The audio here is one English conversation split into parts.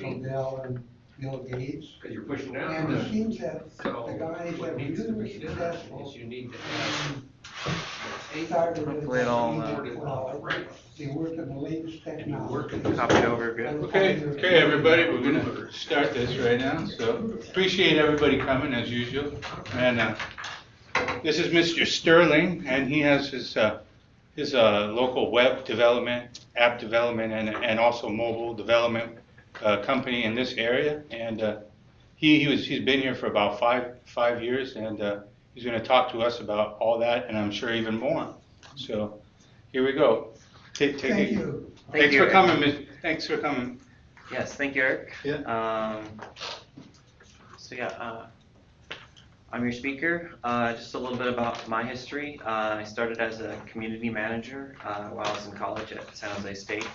Michael Dell and Bill Gates. Because you're pushing down. And it seems that So the guys that what were needs to really be done successful is you need to have started with Hopefully it all, they work in the latest technology. copied over good. Okay, everybody, we're gonna start this right now, so appreciate everybody coming as usual. And this is Mr. Sterling, and he has his local web development, app development, and also mobile development company in this area. And he's been here for about five years, and he's gonna talk to us about all that, and I'm sure even more. So here we go. Take Thank it. you. Thanks for coming, Miss. Thanks for coming. Yes, thank you, Eric. Yeah. So yeah, I'm your speaker. Just a little bit about my history. I started as a community manager while I was in college at San Jose State. You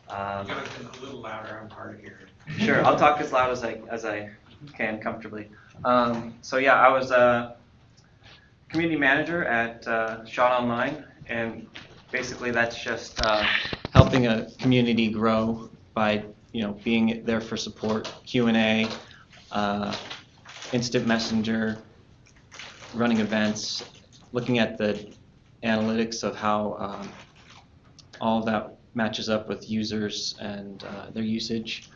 gotta be a little louder, I'm hard to hear. Sure, I'll talk as loud as I can comfortably. So yeah, I was a community manager at Shot Online, and basically that's just helping a community grow by being there for support, Q&A, instant messenger, running events, looking at the analytics of how all of that matches up with users and their usage.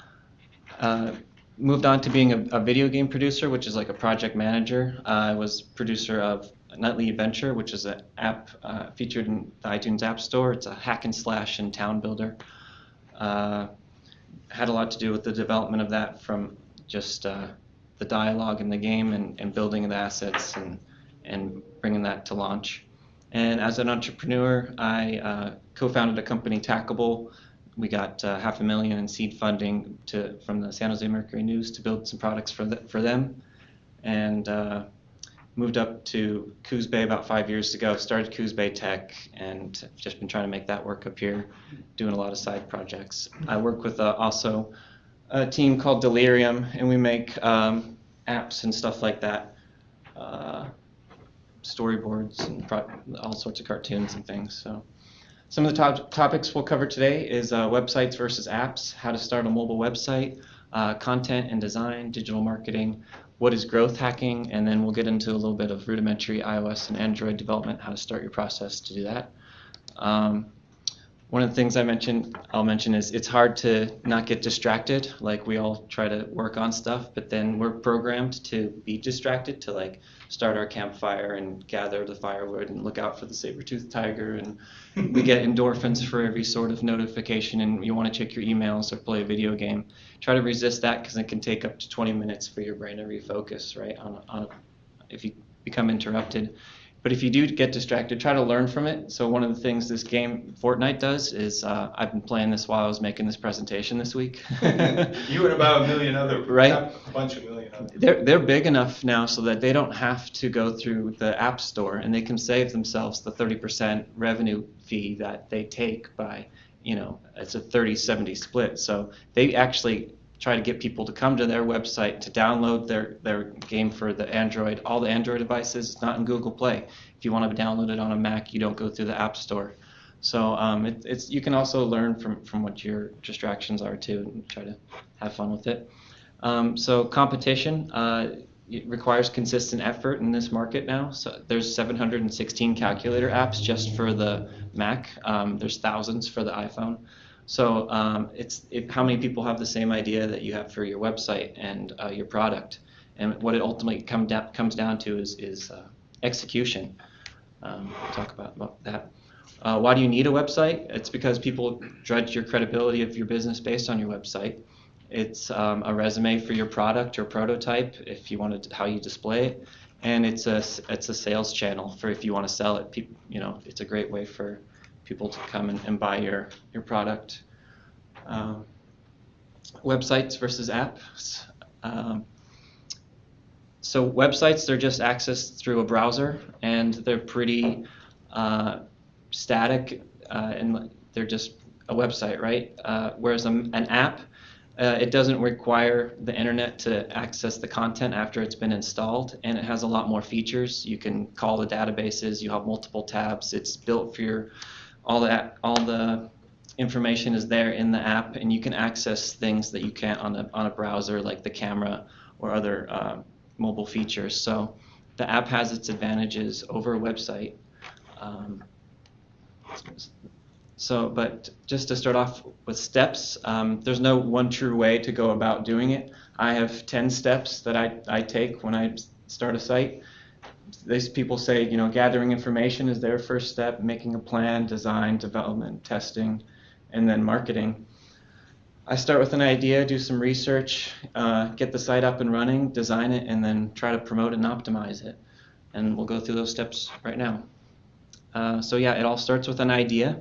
Moved on to being a video game producer, which is like a project manager. I was producer of Nightly Adventure, which is an app featured in the iTunes App Store. It's a hack and slash and town builder. Had a lot to do with the development of that, from just the dialogue in the game and building the assets and bringing that to launch. And as an entrepreneur, I co-founded a company, Tackable. We got $500,000 in seed funding from the San Jose Mercury News to build some products for them. And moved up to Coos Bay about 5 years ago, started Coos Bay Tech, and just been trying to make that work up here, doing a lot of side projects. I work with also a team called Delirium, and we make apps and stuff like that, storyboards and all sorts of cartoons and things. So some of the topics we'll cover today is websites versus apps, how to start a mobile website, content and design, digital marketing, what is growth hacking, and then we'll get into a little bit of rudimentary iOS and Android development, how to start your process to do that. One of the things I'll mention is it's hard to not get distracted. Like, we all try to work on stuff, but then we're programmed to be distracted, to like start our campfire and gather the firewood and look out for the saber-toothed tiger, and we get endorphins for every sort of notification, and you want to check your emails or play a video game. Try to resist that, because it can take up to 20 minutes for your brain to refocus, right, if you become interrupted. But if you do get distracted, try to learn from it. So one of the things this game, Fortnite, does is, I've been playing this while I was making this presentation this week. You and about a million other, right? A bunch of million others. They're big enough now so that they don't have to go through the App Store, and they can save themselves the 30% revenue fee that they take by, it's a 30-70 split. So they actually try to get people to come to their website to download their game for the Android, all the Android devices. It's not in Google Play. If you want to download it on a Mac, you don't go through the App Store. So you can also learn from what your distractions are too, and try to have fun with it. So competition, it requires consistent effort in this market now. So there's 716 calculator apps just for the Mac. There's thousands for the iPhone. So it's how many people have the same idea that you have for your website and your product, and what it ultimately comes down to is execution. We'll talk about that. Why do you need a website? It's because people judge your credibility of your business based on your website. It's a resume for your product or prototype if you wanted how you display it, and it's a sales channel for if you want to sell it. It's a great way for people to come and buy your product. Websites versus apps. So websites, they're just accessed through a browser, and they're pretty static, and they're just a website, right? Whereas an app, it doesn't require the internet to access the content after it's been installed, and it has a lot more features. You can call the databases, you have multiple tabs. It's built for all the information is there in the app, and you can access things that you can't on a browser, like the camera or other mobile features. So the app has its advantages over a website. But just to start off with steps, there's no one true way to go about doing it. I have 10 steps that I take when I start a site. These people say, gathering information is their first step, making a plan, design, development, testing, and then marketing. I start with an idea, do some research, get the site up and running, design it, and then try to promote and optimize it. And we'll go through those steps right now. It all starts with an idea.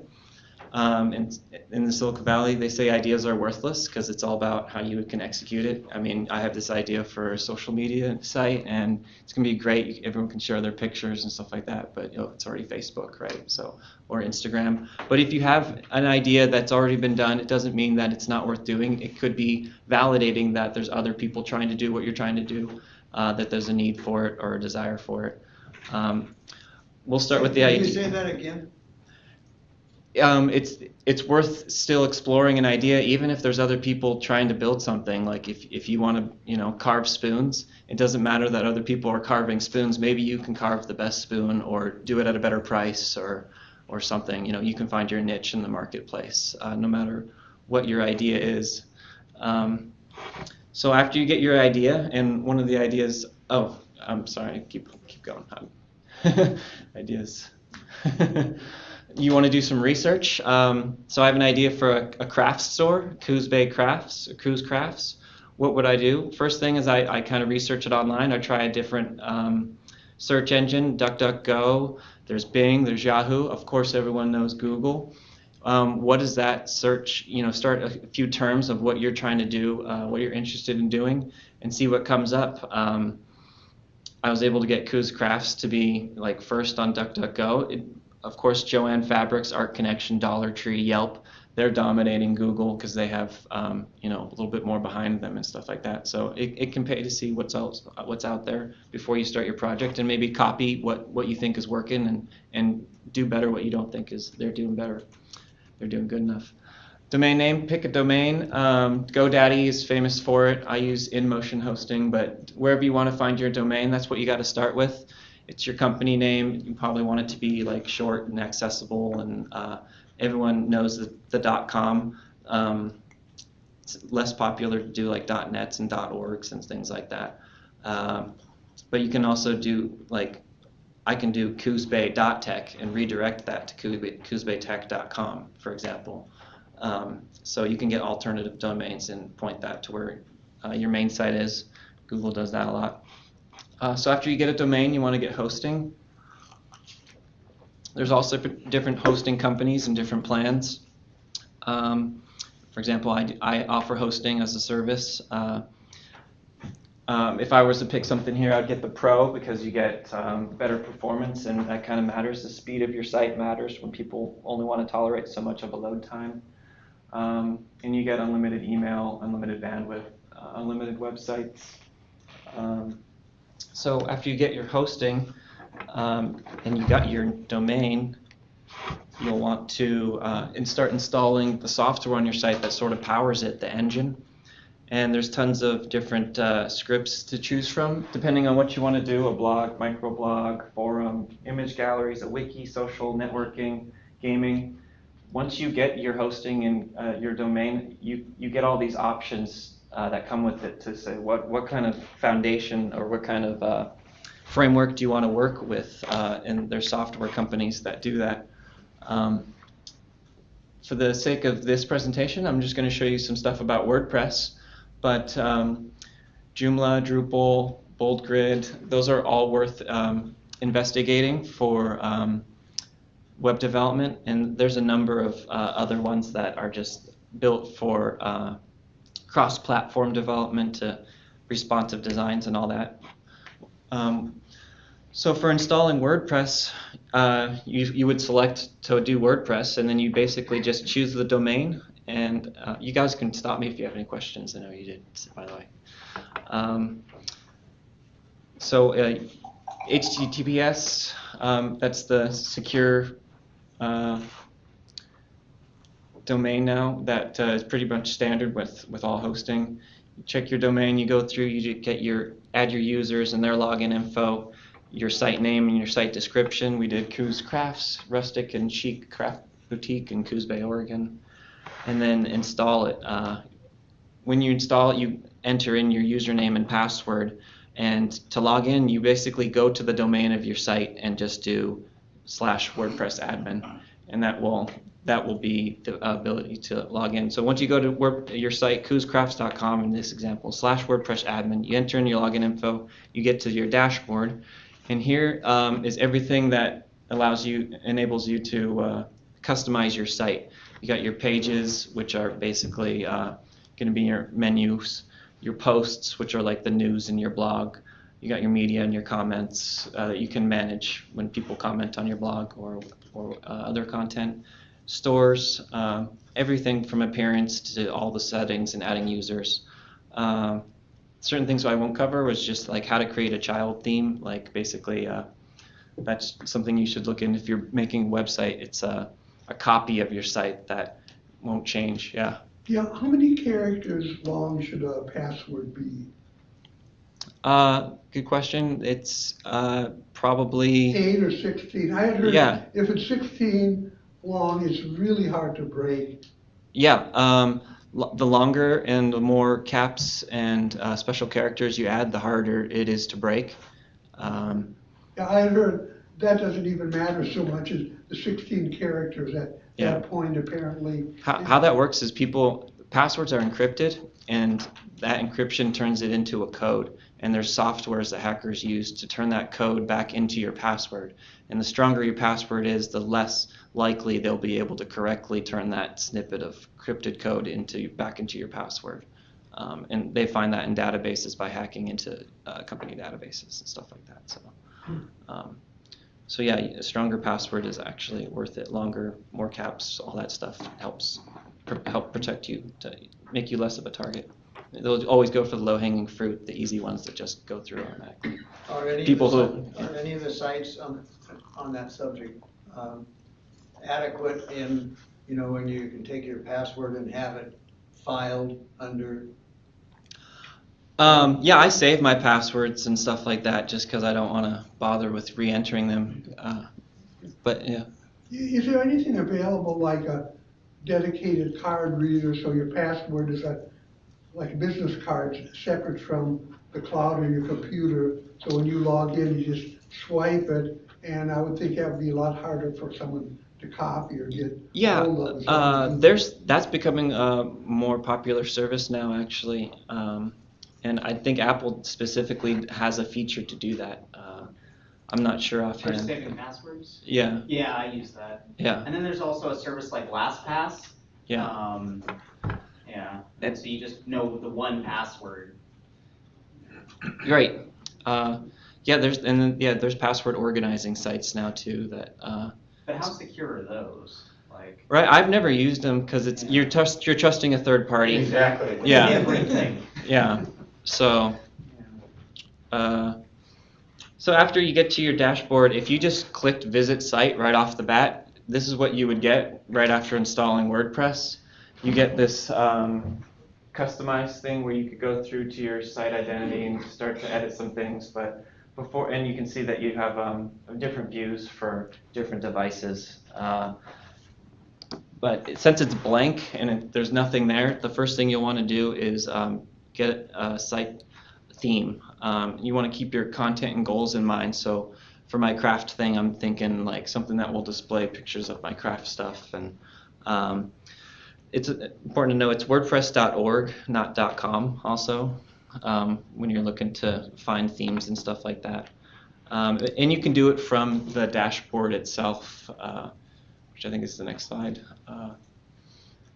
In the Silicon Valley, they say ideas are worthless because it's all about how you can execute it. I mean, I have this idea for a social media site, and it's going to be great. Everyone can share their pictures and stuff like that, but it's already Facebook, right? So, or Instagram. But if you have an idea that's already been done, it doesn't mean that it's not worth doing. It could be validating that there's other people trying to do what you're trying to do, that there's a need for it or a desire for it. We'll start with the idea. Can you say that again? It's worth still exploring an idea, even if there's other people trying to build something. Like if you want to carve spoons, it doesn't matter that other people are carving spoons. Maybe you can carve the best spoon or do it at a better price or something. You can find your niche in the marketplace, no matter what your idea is. So after you get your idea, and one of the ideas, I'm sorry, keep going. Ideas. You want to do some research. So I have an idea for a crafts store, Coos Bay Crafts, or Coos Crafts. What would I do? First thing is I kind of research it online. I try a different search engine, DuckDuckGo. There's Bing, there's Yahoo. Of course, everyone knows Google. What is that search? Start a few terms of what you're trying to do, what you're interested in doing, and see what comes up. I was able to get Coos Crafts to be first on DuckDuckGo. Of course, Joann Fabrics, Art Connection, Dollar Tree, Yelp, they're dominating Google because they have a little bit more behind them and stuff like that. So it can pay to see what's out there before you start your project, and maybe copy what you think is working and do better what you don't think they're doing better. They're doing good enough. Domain name, pick a domain. GoDaddy is famous for it. I use InMotion hosting, but wherever you want to find your domain, that's what you got to start with. It's your company name. You probably want it to be short and accessible, and everyone knows the .com. It's less popular to do .nets and .orgs and things like that. But you can also do I can do Coos Bay .tech and redirect that to coosbaytech.com, for example. So you can get alternative domains and point that to where your main site is. Google does that a lot. So after you get a domain, you want to get hosting. There's also different hosting companies and different plans. For example, I offer hosting as a service. If I was to pick something here, I'd get the Pro because you get better performance, and that kind of matters. The speed of your site matters when people only want to tolerate so much of a load time. And you get unlimited email, unlimited bandwidth, unlimited websites. So after you get your hosting and you got your domain, you'll want to start installing the software on your site that sort of powers it, the engine. And there's tons of different scripts to choose from, depending on what you want to do: a blog, microblog, forum, image galleries, a wiki, social, networking, gaming. Once you get your hosting and your domain, you get all these options that come with it to say what kind of foundation or what kind of framework do you want to work with, and there's software companies that do that. For the sake of this presentation, I'm just going to show you some stuff about WordPress, but Joomla, Drupal, BoldGrid, those are all worth investigating for web development, and there's a number of other ones that are just built for cross-platform development to responsive designs and all that. So for installing WordPress, you would select to do WordPress, and then you basically just choose the domain. And you guys can stop me if you have any questions. I know you did, by the way. HTTPS, that's the secure domain now that is pretty much standard with all hosting. You check your domain, you go through, you get add your users and their login info, your site name and your site description. We did Coos Crafts, rustic and chic craft boutique in Coos Bay, Oregon, and then install it. When you install it, you enter in your username and password, and to log in, you basically go to the domain of your site and just do /WordPress admin, and that will be the ability to log in. So once you go to your site, cooscrafts.com in this example, /WordPress admin, you enter in your login info, you get to your dashboard, and here is everything that enables you to customize your site. You got your pages, which are basically going to be your menus, your posts, which are like the news in your blog. You got your media and your comments that you can manage when people comment on your blog or other content. Stores, everything from appearance to all the settings and adding users. Certain things I won't cover was just like how to create a child theme. Like basically, that's something you should look in if you're making a website. It's a copy of your site that won't change. Yeah. Yeah, how many characters long should a password be? Good question. It's probably 8 or 16? I had heard Yeah. if it's 16 long, it's really hard to break. Yeah. The longer and the more caps and special characters you add, the harder it is to break. Yeah, I had heard that doesn't even matter so much as the 16 characters at that point apparently. How that works is passwords are encrypted, and that encryption turns it into a code. And there's softwares that hackers use to turn that code back into your password. And the stronger your password is, the less likely they'll be able to correctly turn that snippet of encrypted code back into your password. And they find that in databases by hacking into company databases and stuff like that. So yeah, a stronger password is actually worth it. Longer, more caps, all that stuff helps help protect you, to make you less of a target. They'll always go for the low-hanging fruit, the easy ones that just go through automatically. Are any of the sites on that subject adequate in, when you can take your password and have it filed under? Yeah, I save my passwords and stuff like that just because I don't want to bother with re-entering them. But yeah. Is there anything available like a dedicated card reader so your password is like business cards separate from the cloud or your computer, so when you log in you just swipe it, and I would think that would be a lot harder for someone to copy or get hold of. That's becoming a more popular service now actually, and I think Apple specifically has a feature to do that. I'm not sure offhand. For saving passwords? Yeah. Yeah, I use that. Yeah. And then there's also a service like LastPass. Yeah. Yeah. And so you just know the one password. Right. There's password organizing sites now too that. But how secure are those? Right. I've never used them because you're trusting a third party. Exactly. Yeah. Everything. Yeah. So. So after you get to your dashboard, if you just clicked visit site right off the bat, this is what you would get right after installing WordPress. You get this customized thing where you could go through to your site identity and start to edit some things. But and you can see that you have different views for different devices. But since it's blank and there's nothing there, the first thing you'll want to do is get a site theme. You want to keep your content and goals in mind. So for my craft thing, I'm thinking like something that will display pictures of my craft stuff. And it's important to know it's WordPress.org, not .com also, when you're looking to find themes and stuff like that. And you can do it from the dashboard itself, which I think is the next slide.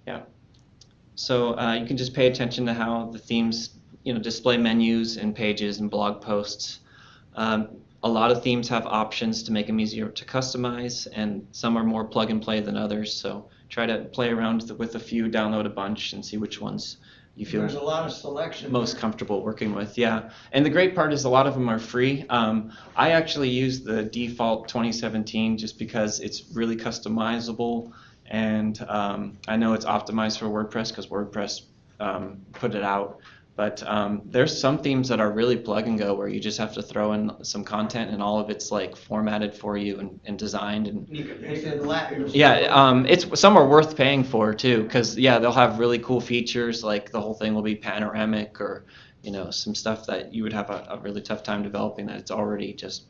Yeah. So you can just pay attention to how the themes display menus and pages and blog posts. A lot of themes have options to make them easier to customize, and some are more plug and play than others. So try to play around with a few, download a bunch, and see which ones you feel There's a lot of selection most there. comfortable working with. Yeah, and the great part is a lot of them are free. I actually use the default 2017 just because it's really customizable and I know it's optimized for WordPress because WordPress put it out. But there's some themes that are really plug and go, where you just have to throw in some content and all of it's like formatted for you and designed. And You can It's pick in Latin. yeah, it's some are worth paying for too, because yeah, they'll have really cool features, like the whole thing will be panoramic, or some stuff that you would have a really tough time developing, that it's already just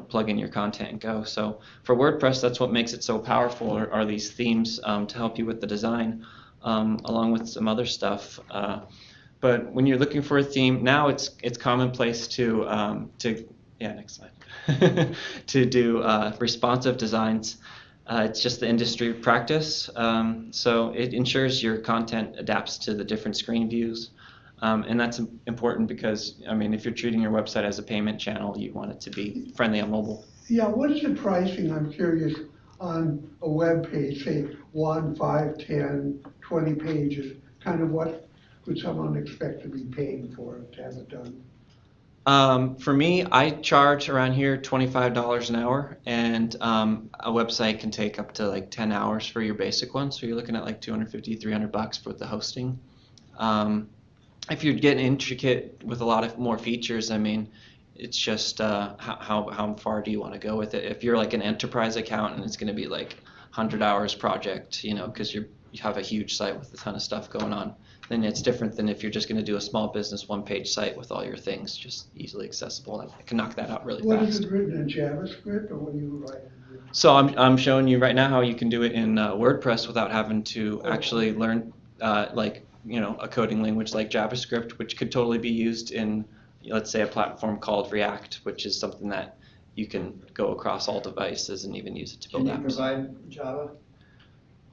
plug in your content and go. So for WordPress, that's what makes it so powerful, are these themes to help you with the design, along with some other stuff. But when you're looking for a theme, now it's commonplace to next slide, to do responsive designs. It's just the industry practice. So it ensures your content adapts to the different screen views. And that's important because, if you're treating your website as a payment channel, you want it to be friendly on mobile. Yeah, what is the pricing, I'm curious, on a web page, say 1, 5, 10, 20 pages? Kind of what would someone expect to be paying for to have it done? For me, I charge around here $25 an hour, and a website can take up to like 10 hours for your basic one. So you're looking at like $250, $300 for the hosting. If you're getting intricate with a lot of more features, it's just how far do you want to go with it? If you're like an enterprise account and it's going to be like 100 hours project, because you have a huge site with a ton of stuff going on, then it's different than if you're just going to do a small business one-page site with all your things just easily accessible. I can knock that out really What fast. is it written in JavaScript, or what do you write? So I'm showing you right now how you can do it in WordPress without having to actually learn a coding language like JavaScript, which could totally be used in, let's say, a platform called React, which is something that you can go across all devices and even use it to build Can you apps. provide Java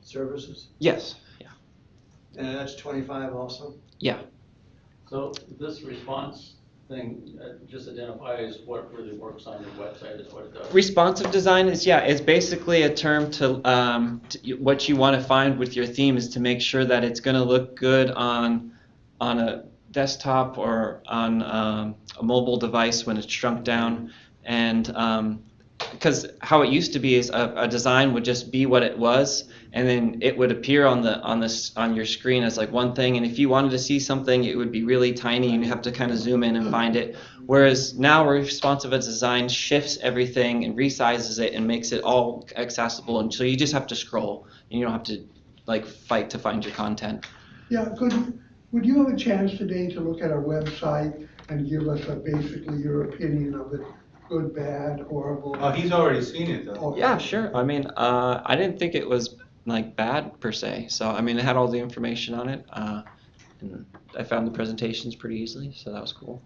services? Yes. Yeah. And that's 25 also? Yeah. So this response thing just identifies what really works on your website is what it does. Responsive design is, it's basically a term to what you want to find with your theme is to make sure that it's going to look good on a desktop or on a mobile device when it's shrunk down. And because how it used to be is a design would just be what it was, and then it would appear on your screen as like one thing, and if you wanted to see something, it would be really tiny and you have to kind of zoom in and find it. Whereas now responsive design shifts everything and resizes it and makes it all accessible, and so you just have to scroll and you don't have to like fight to find your content. Yeah, would you have a chance today to look at our website and give us basically your opinion of it? Good, bad, horrible? Oh, he's already seen it though. Oh, Yeah, sure. I didn't think it was like bad per se. So it had all the information on it, and I found the presentations pretty easily, so that was cool.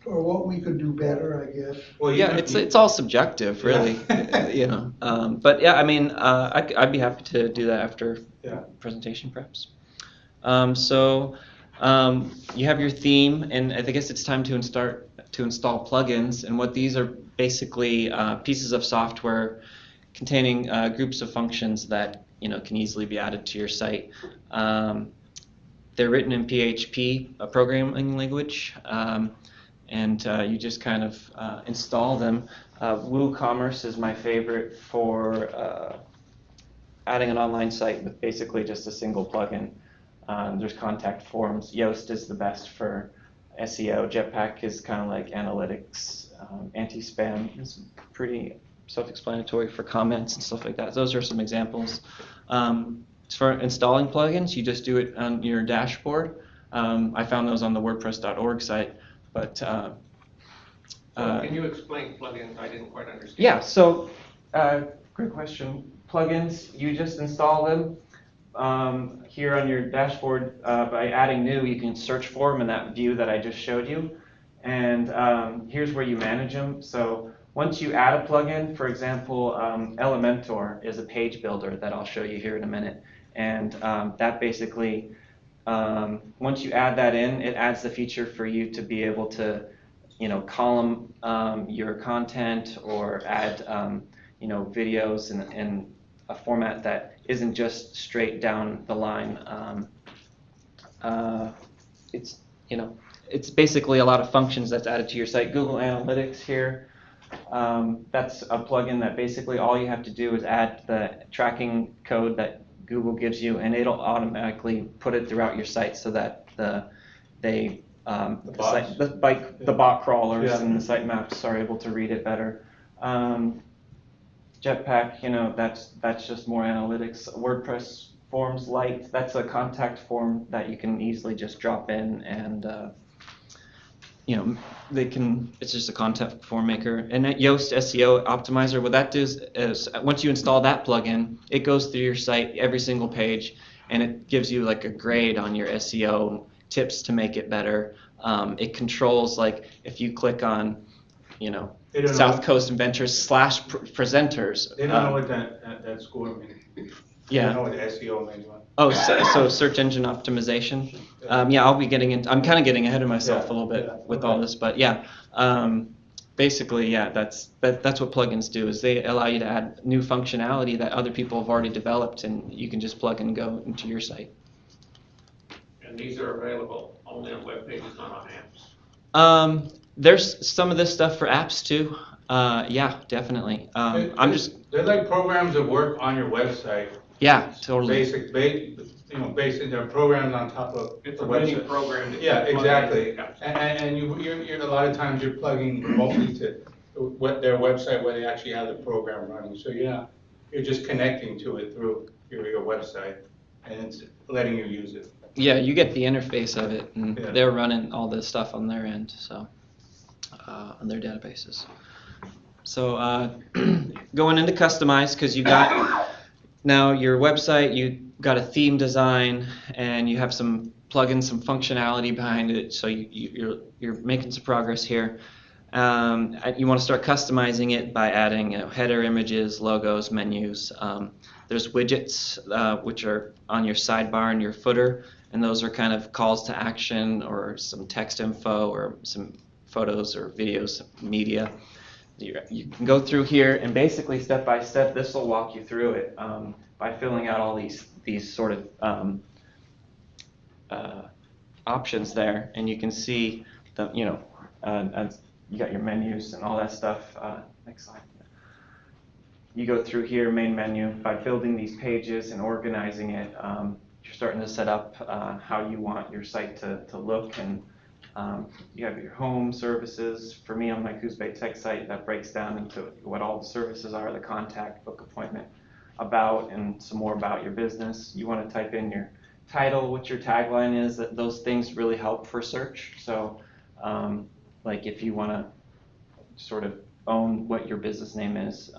Or what we could do better, I guess. Well, Yeah, it's all subjective, really. But yeah, I'd be happy to do that after presentation, perhaps. So you have your theme, and I guess it's time to install plugins. And what these are basically pieces of software containing groups of functions that can easily be added to your site. They're written in PHP, a programming language, and you just kind of install them. WooCommerce is my favorite for adding an online site with basically just a single plugin. There's contact forms. Yoast is the best for SEO. Jetpack is kind of like analytics. Anti-spam is pretty self-explanatory for comments and stuff like that. Those are some examples. For installing plugins, you just do it on your dashboard. I found those on the WordPress.org site. But So can you explain plugins? I didn't quite understand. yeah, so great question. Plugins, you just install them. Here on your dashboard, by adding new, you can search for them in that view that I just showed you. And here's where you manage them. So once you add a plugin, for example, Elementor is a page builder that I'll show you here in a minute. And that basically, once you add that in, it adds the feature for you to be able to, column your content or add, videos in a format that isn't just straight down the line. It's basically a lot of functions that's added to your site. Google Analytics here. That's a plugin that basically all you have to do is add the tracking code that Google gives you, and it'll automatically put it throughout your site so that the bot crawlers Yeah. and the sitemaps are able to read it better. Jetpack, that's just more analytics. WordPress Forms Lite, that's a contact form that you can easily just drop in, and it's just a contact form maker. And at Yoast SEO Optimizer, what that does is once you install that plugin, it goes through your site, every single page, and it gives you like a grade on your SEO tips to make it better. It controls, like, if you click on, South Coast Inventors /presenters. They don't know what that score means. They Yeah. don't know what the SEO means. Oh, so search engine optimization. I'll be getting into. I'm kind of getting ahead of myself a little bit with all this, but basically, that's what plugins do. Is they allow you to add new functionality that other people have already developed, and you can just plug and go into your site. And these are available only on web pages, not on apps. There's some of this stuff for apps too. Yeah, definitely. They're like programs that work on your website. Yeah, totally. Basic, they're programs on top of It's the a mini website. program. That Yeah, you plug exactly. in. And you're a lot of times you're plugging remotely to their website where they actually have the program running. So you're just connecting to it through your website, and it's letting you use it. Yeah, you get the interface of it, and Yeah. they're running all this stuff on their end, so on their databases. So going into customize, because you got now your website, you got a theme design, and you have some plugins, some functionality behind it. So you're making some progress here. You want to start customizing it by adding header images, logos, menus. There's widgets which are on your sidebar and your footer, and those are kind of calls to action or some text info or some photos or videos, media. You can go through here, and basically step by step, this will walk you through it by filling out all these sort of options there, and you can see the you got your menus and all that stuff. Next slide. You go through here, main menu, by building these pages and organizing it. You're starting to set up how you want your site to look, and you have your home services. For me, on my Coos Bay Tech site, that breaks down into what all the services are: the contact, book appointment, about, and some more about your business. You want to type in your title, what your tagline is. That those things really help for search. So, like if you want to sort of own what your business name is,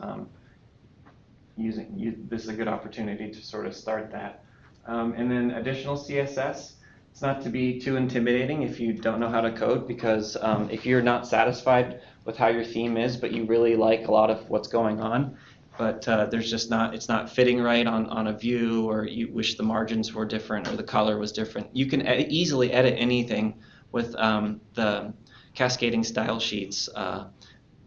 this is a good opportunity to sort of start that. And then additional CSS. It's not to be too intimidating if you don't know how to code, because if you're not satisfied with how your theme is, but you really like a lot of what's going on, but there's just it's not fitting right on a view, or you wish the margins were different or the color was different, you can easily edit anything with the cascading style sheets.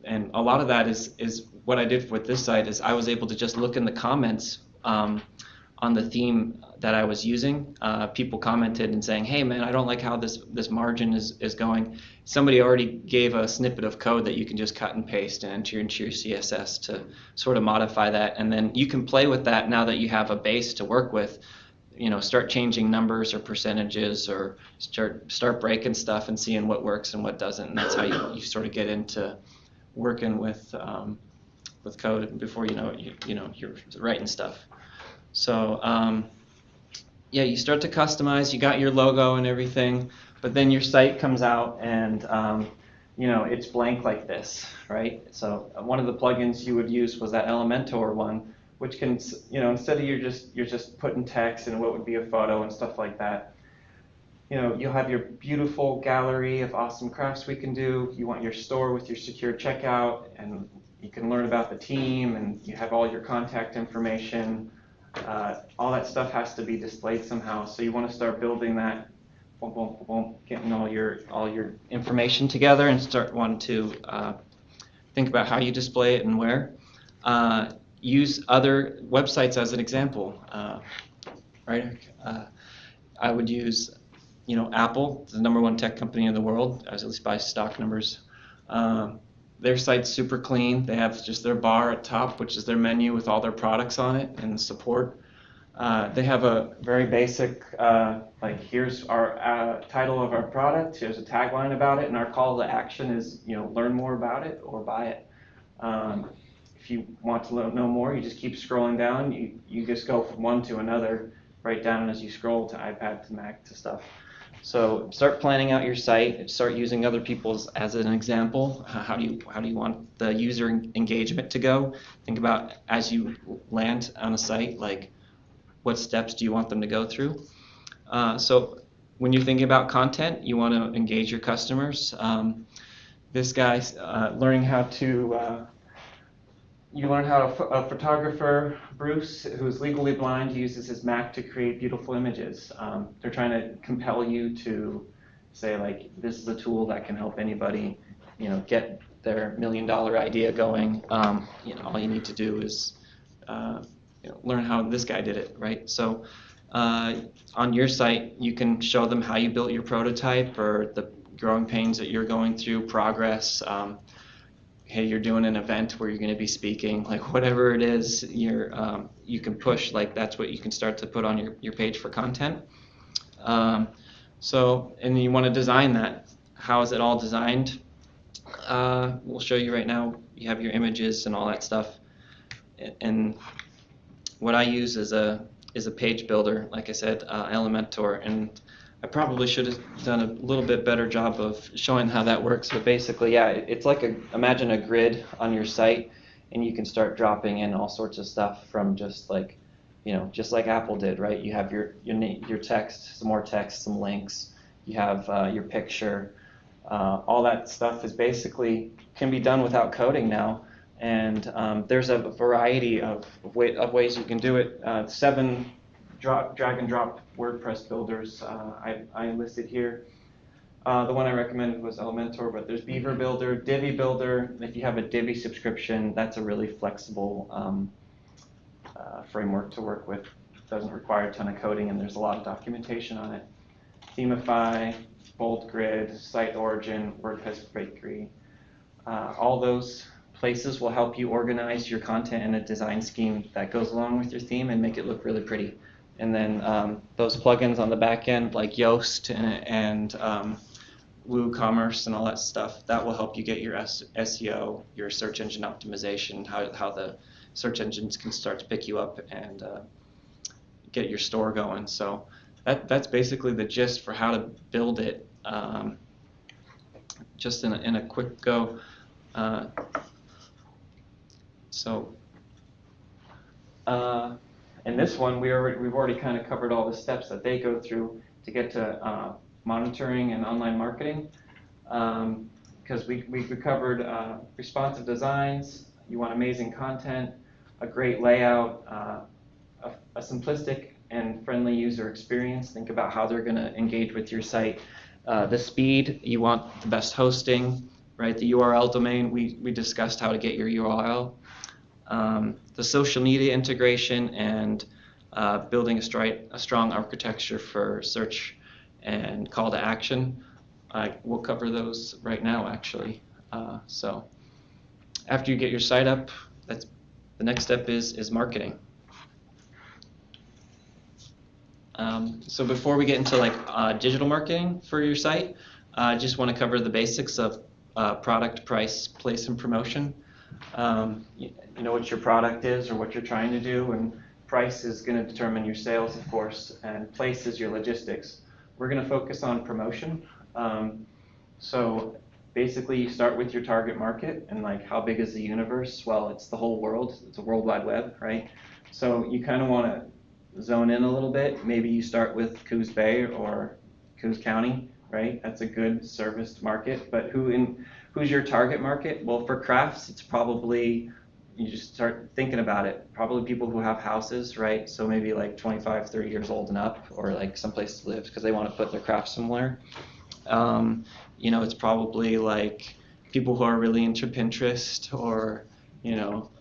And a lot of that is what I did with this site. Is I was able to just look in the comments on the theme that I was using. People commented and saying, hey man, I don't like how this margin is going. Somebody already gave a snippet of code that you can just cut and paste and enter into your CSS to sort of modify that, and then you can play with that now that you have a base to work with. Start changing numbers or percentages, or start breaking stuff and seeing what works and what doesn't, and that's how you sort of get into working with code before you're writing stuff. So you start to customize. You got your logo and everything, but then your site comes out and it's blank like this, right? So one of the plugins you would use was that Elementor one, which can, instead of you're just putting text and what would be a photo and stuff like that, you'll have your beautiful gallery of awesome crafts we can do. You want your store with your secure checkout, and you can learn about the team, and you have all your contact information. All that stuff has to be displayed somehow. So you want to start building that, getting all your information together, and start wanting to think about how you display it and where. Use other websites as an example, right? I would use, Apple, the #1 tech company in the world, at least by stock numbers. their site's super clean. They have just their bar at top, which is their menu with all their products on it and support. They have a very basic, like here's our title of our product, here's a tagline about it, and our call to action is, learn more about it or buy it. If you want to know more, you just keep scrolling down. You just go from one to another, right down as you scroll to iPad to Mac to stuff. So start planning out your site. Start using other people's as an example. How do you want the user engagement to go? Think about as you land on a site, like what steps do you want them to go through? So when you're thinking about content, you want to engage your customers. This guy's learning how to. You learn how a photographer, Bruce, who's legally blind, uses his Mac to create beautiful images. They're trying to compel you to say, like, this is a tool that can help anybody, get their $1 million idea going. All you need to do is, learn how this guy did it, right? So on your site, you can show them how you built your prototype or the growing pains that you're going through, progress. Hey, you're doing an event where you're going to be speaking, like whatever it is, you can push, like that's what you can start to put on your page for content. And you want to design that. How is it all designed? We'll show you right now. You have your images and all that stuff. And what I use is a page builder, like I said, Elementor, and I probably should have done a little bit better job of showing how that works, but basically, yeah, it's like imagine a grid on your site, and you can start dropping in all sorts of stuff from just like, just like Apple did, right? You have your text, some more text, some links, you have your picture, all that stuff is basically can be done without coding now, and there's a variety of ways you can do it. 7 drag and drop WordPress builders I listed here. The one I recommended was Elementor, but there's Beaver Builder, Divi Builder. If you have a Divi subscription, that's a really flexible framework to work with. It doesn't require a ton of coding, and there's a lot of documentation on it. Themify, Bold Grid, Site Origin, WordPress Bakery. All those places will help you organize your content in a design scheme that goes along with your theme and make it look really pretty. And then those plugins on the back end, like Yoast and WooCommerce and all that stuff, that will help you get your SEO, your search engine optimization, how the search engines can start to pick you up and get your store going. So that's basically the gist for how to build it. Just in a quick go. In this one, we've already kind of covered all the steps that they go through to get to monitoring and online marketing. Because we covered responsive designs, you want amazing content, a great layout, a simplistic and friendly user experience. Think about how they're going to engage with your site. The speed, you want the best hosting, right? The URL domain, we discussed how to get your URL. The social media integration and building a strong architecture for search and call to action. We'll cover those right now, actually. So after you get your site up, the next step is marketing. So before we get into digital marketing for your site, I just want to cover the basics of product, price, place, and promotion. You know what your product is or what you're trying to do, and price is going to determine your sales, of course, and place is your logistics. We're going to focus on promotion. So basically you start with your target market and how big is the universe? Well, it's the whole world. It's a world wide web, right? So you kind of want to zone in a little bit. Maybe you start with Coos Bay or Coos County, right? That's a good serviced market, but who's your target market? Well, for crafts, it's probably, you just start thinking about it, probably people who have houses, right? So maybe 25, 30 years old and up, or someplace to live because they want to put their craft somewhere. It's probably people who are really into Pinterest or,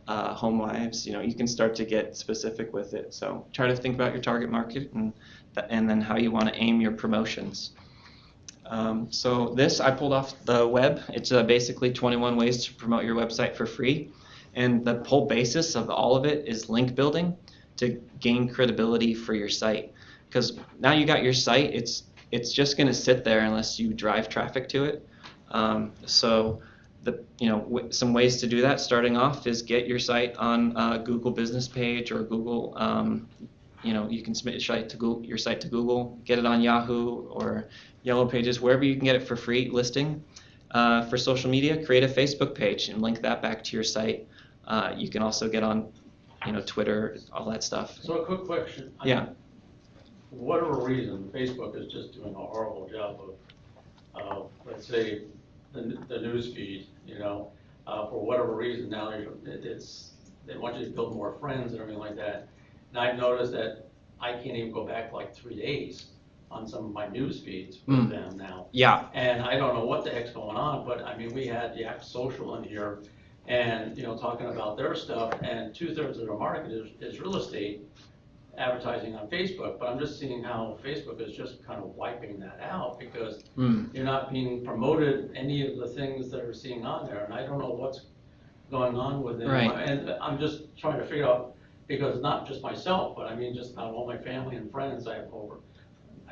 home wives. You can start to get specific with it. So try to think about your target market and then how you want to aim your promotions. So this I pulled off the web. It's basically 21 ways to promote your website for free. And the whole basis of all of it is link building to gain credibility for your site. Because now you got your site, it's just going to sit there unless you drive traffic to it. So some ways to do that starting off is get your site on a Google business page or Google. You can submit your site to Google, get it on Yahoo or Yellow Pages, wherever you can get it for free listing. For social media, create a Facebook page and link that back to your site. You can also get on, Twitter, all that stuff. So a quick question. Yeah. For whatever reason, Facebook is just doing a horrible job of let's say, the news feed, for whatever reason, now they want you to build more friends and everything like that. And I've noticed that I can't even go back like 3 days on some of my news feeds with them now. Yeah. And I don't know what the heck's going on, but I mean, we had Yak Social in here and, talking about their stuff, and 2/3 of their market is real estate advertising on Facebook, but I'm just seeing how Facebook is just kind of wiping that out because you're not being promoted any of the things that are seeing on there, and I don't know what's going on with them. Right. And I'm just trying to figure out, because not just myself, but I mean just about all my family and friends I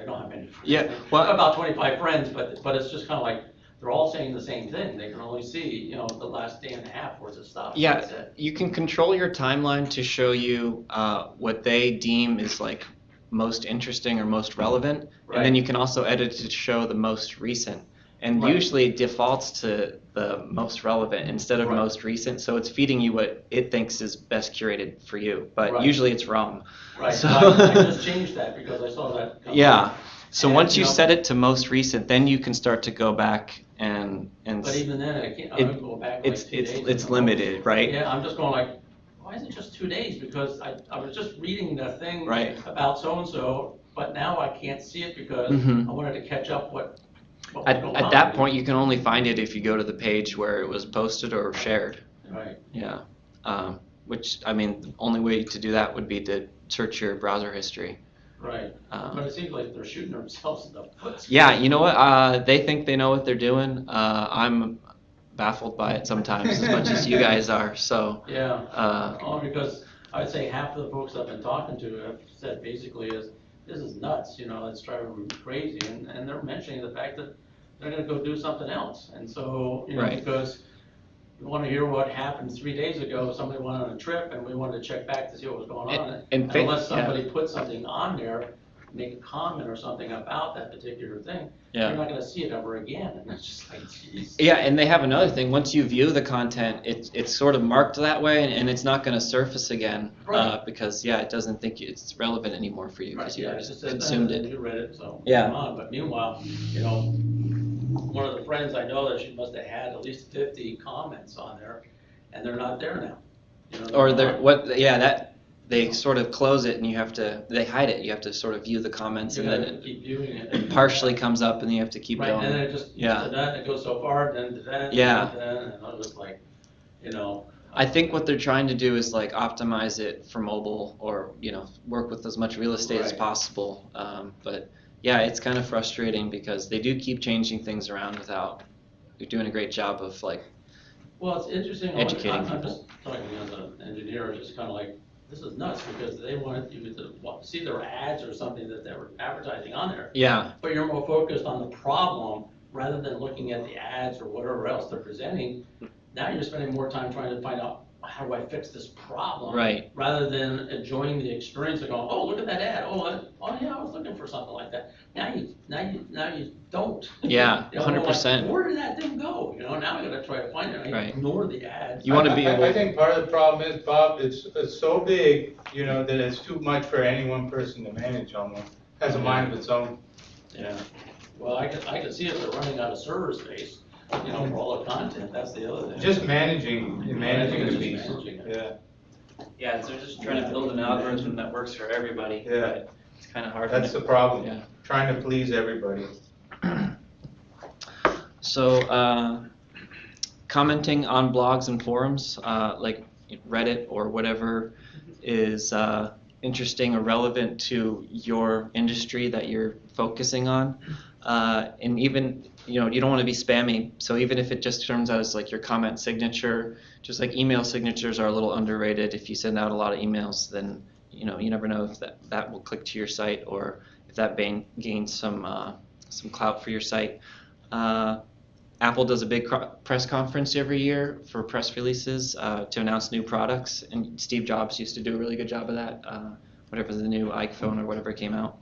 don't have any friends. Yeah, well, about 25 friends, but it's just kind of like they're all saying the same thing. They can only see, the last day and a half worth of stuff. yeah, That's it. you can control your timeline to show you what they deem is like most interesting or most relevant, and then Right. you can also edit it to show the most recent. And Right. usually it defaults to the most relevant instead of Right. most recent, so it's feeding you what it thinks is best curated for you, but Right. usually it's wrong. Right, So- I just changed that because I saw that come Yeah. up. So And, once you you know- set it to most recent, then you can start to go back and But even then, I can't, it- I'll go back like it's 2 days. it's and- limited, right? Yeah, I'm just going like, why is it just 2 days? Because I was just reading the thing Right. about so-and-so, but now I can't see it because Mhm. I wanted to catch up what was going At on. that point, you can only find it if you go to the page where it was posted or shared. Right, Yeah. Which, I mean, the only way to do that would be to search your browser history. right. But it seems like they're shooting themselves in the foot. Yeah, you know what? They think they know what they're doing. I'm baffled by it sometimes as much as you guys are. So, Yeah, because I'd say half of the folks I've been talking to have said basically this is nuts, it's driving them crazy, and they're mentioning the fact that they're gonna go do something else, and so, Right. because you wanna hear what happened 3 days ago, somebody went on a trip, and we wanted to check back to see what was going on, and unless yeah. somebody put something on there, make a comment or something about that particular thing, Yeah. you're not gonna see it ever again, and it's just like, geez. Yeah, and they have another thing. Once you view the content, it's sort of marked that way, and it's not going to surface again Right. because it doesn't think it's relevant anymore for you Right, because you yeah, already it just says consumed that, and it. you read it, so. Yeah. moving on. But meanwhile, one of the friends I know that she must have had at least 50 comments on there, and they're not there now. Or that they sort of close it and they hide it. You have to sort of view the comments You and gotta then keep viewing it. it partially comes up and then you have to keep Right, and then going. it just, Yeah. to that, it goes so far, then to that, Yeah. and I was just like, I think what they're trying to do is like optimize it for mobile or, work with as much real estate as Right. possible. But yeah, it's kind of frustrating because they do keep changing things around without doing a great job of like, well, it's interesting. Educating I'm people. just talking as an engineer, just kind of like, this is nuts, because they wanted you to see their ads or something that they were advertising on there. yeah, But you're more focused on the problem rather than looking at the ads or whatever else they're presenting. Now you're spending more time trying to find out, how do I fix this problem? Right. Rather than enjoying the experience of going, oh, look at that ad. Oh yeah, I was looking for something like that. Now you don't. Yeah, You know, 100%. like, where did that thing go? Now I gotta try to find it. I Right. ignore the ads. You wanna be able- I think part of the problem is, Bob, it's so big, that it's too much for any one person to manage almost. Has a mind of its own. Yeah. Well, I could see if they're running out of server space, for all the content. That's the other thing. Just managing the Just piece. managing it. Yeah, Yeah, they're just trying to build an algorithm that works for everybody. Yeah. But it's kind of hard. that's the problem. Yeah. Trying to please everybody. So, commenting on blogs and forums, like Reddit or whatever, is interesting or relevant to your industry that you're focusing on. And even, you know, you don't want to be spammy. So even if it just turns out as like your comment signature, just like email signatures are a little underrated. If you send out a lot of emails, then, you know, you never know if that will click to your site or if that gains some clout for your site. Apple does a big press conference every year for press releases to announce new products, and Steve Jobs used to do a really good job of that, whatever the new iPhone or whatever came out.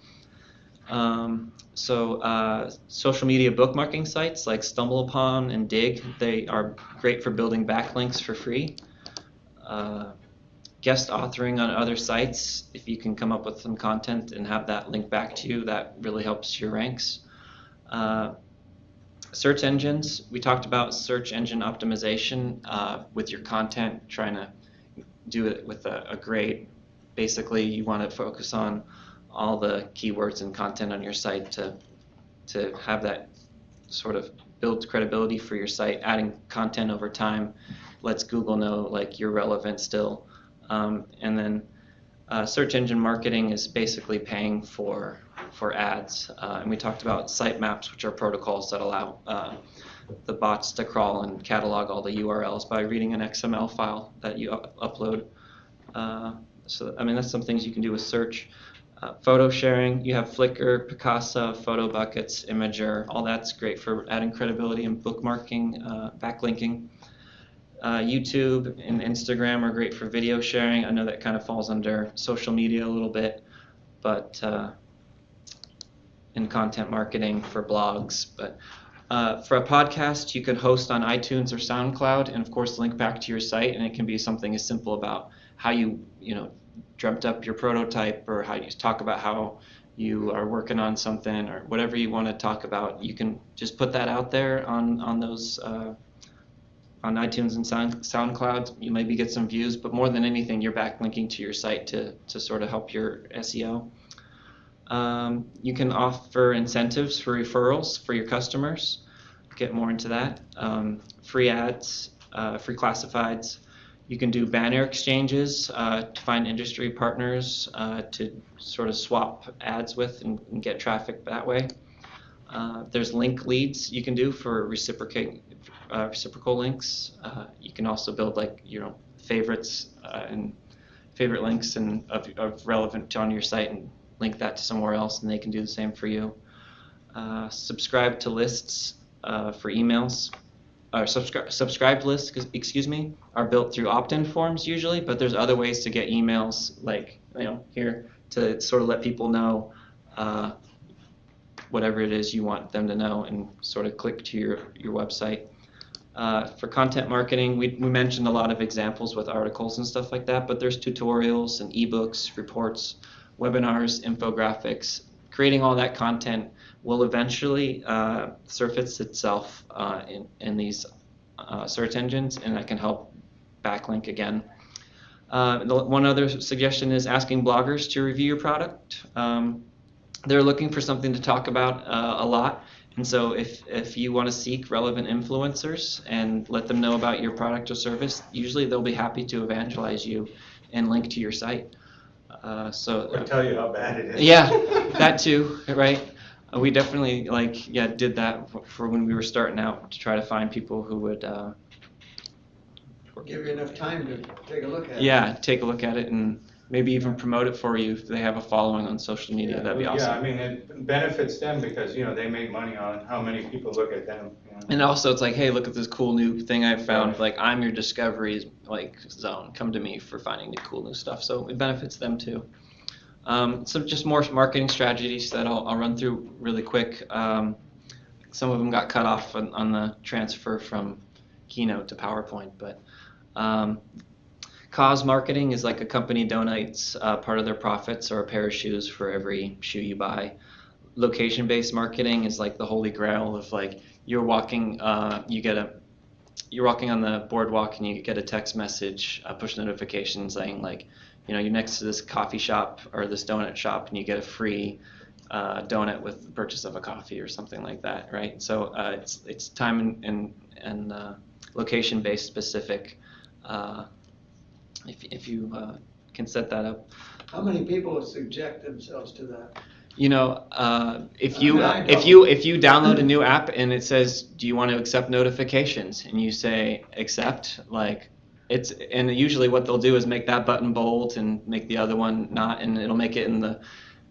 Social media bookmarking sites like StumbleUpon and Dig, they are great for building backlinks for free. Guest authoring on other sites, if you can come up with some content and have that link back to you, that really helps your ranks. Search engines, we talked about search engine optimization with your content, trying to do it with a grade. Basically, you want to focus on all the keywords and content on your site to have that sort of build credibility for your site. Adding content over time lets Google know like you're relevant still. And then search engine marketing is basically paying for ads. And we talked about sitemaps, which are protocols that allow the bots to crawl and catalog all the URLs by reading an XML file that you upload. So, I mean, that's some things you can do with search. Photo sharing, you have Flickr, Picasa, Photo Buckets, Imager, all that's great for adding credibility and bookmarking, backlinking. YouTube and Instagram are great for video sharing. I know that kind of falls under social media a little bit, but in content marketing for blogs. But for a podcast, you could host on iTunes or SoundCloud, and of course link back to your site. And it can be something as simple about how you dreamt up your prototype, or how you talk about how you are working on something, or whatever you want to talk about. You can just put that out there on those on iTunes and SoundCloud. You maybe get some views, but more than anything, you're backlinking to your site to sort of help your SEO. You can offer incentives for referrals for your customers. Get more into that. Free ads, free classifieds. You can do banner exchanges to find industry partners to sort of swap ads with and get traffic that way. There's link leads you can do for reciprocal links. You can also build favorites and favorite links and of relevant on your site and link that to somewhere else, and they can do the same for you. Subscribe to lists for emails. Subscribed lists, are built through opt-in forms usually, but there's other ways to get emails, like here, to sort of let people know whatever it is you want them to know and sort of click to your website. For content marketing, we mentioned a lot of examples with articles and stuff like that, but there's tutorials and ebooks, reports, webinars, infographics. Creating all that content will eventually surface itself in these search engines, and that can help backlink again. One other suggestion is asking bloggers to review your product. They're looking for something to talk about a lot, and so if you want to seek relevant influencers and let them know about your product or service, usually they'll be happy to evangelize you and link to your site. Or tell you how bad it is. Yeah, that too, right? We definitely did that for when we were starting out, to try to find people who would Give you enough time to take a look at it. yeah, take a look at it and maybe even promote it for you if they have a following on social media. That'd be awesome. Yeah, I mean, it benefits them because they make money on how many people look at them. And also, it's like, hey, look at this cool new thing I found. Like, I'm your discovery zone. Come to me for finding the cool new stuff. So it benefits them too. So just more marketing strategies that I'll run through really quick. Some of them got cut off on the transfer from Keynote to PowerPoint, but cause marketing is like a company donates part of their profits or a pair of shoes for every shoe you buy. Location-based marketing is like the holy grail of you're walking on the boardwalk and you get a text message, a push notification saying you're next to this coffee shop or this donut shop and you get a free donut with the purchase of a coffee or something like that, right? So it's time and location-based specific. If you can set that up. How many people subject themselves to that? You know, if you I mean, I if you download a new app and it says, "Do you want to accept notifications?" and you say accept, like and usually what they'll do is make that button bold and make the other one not, and it'll make it in the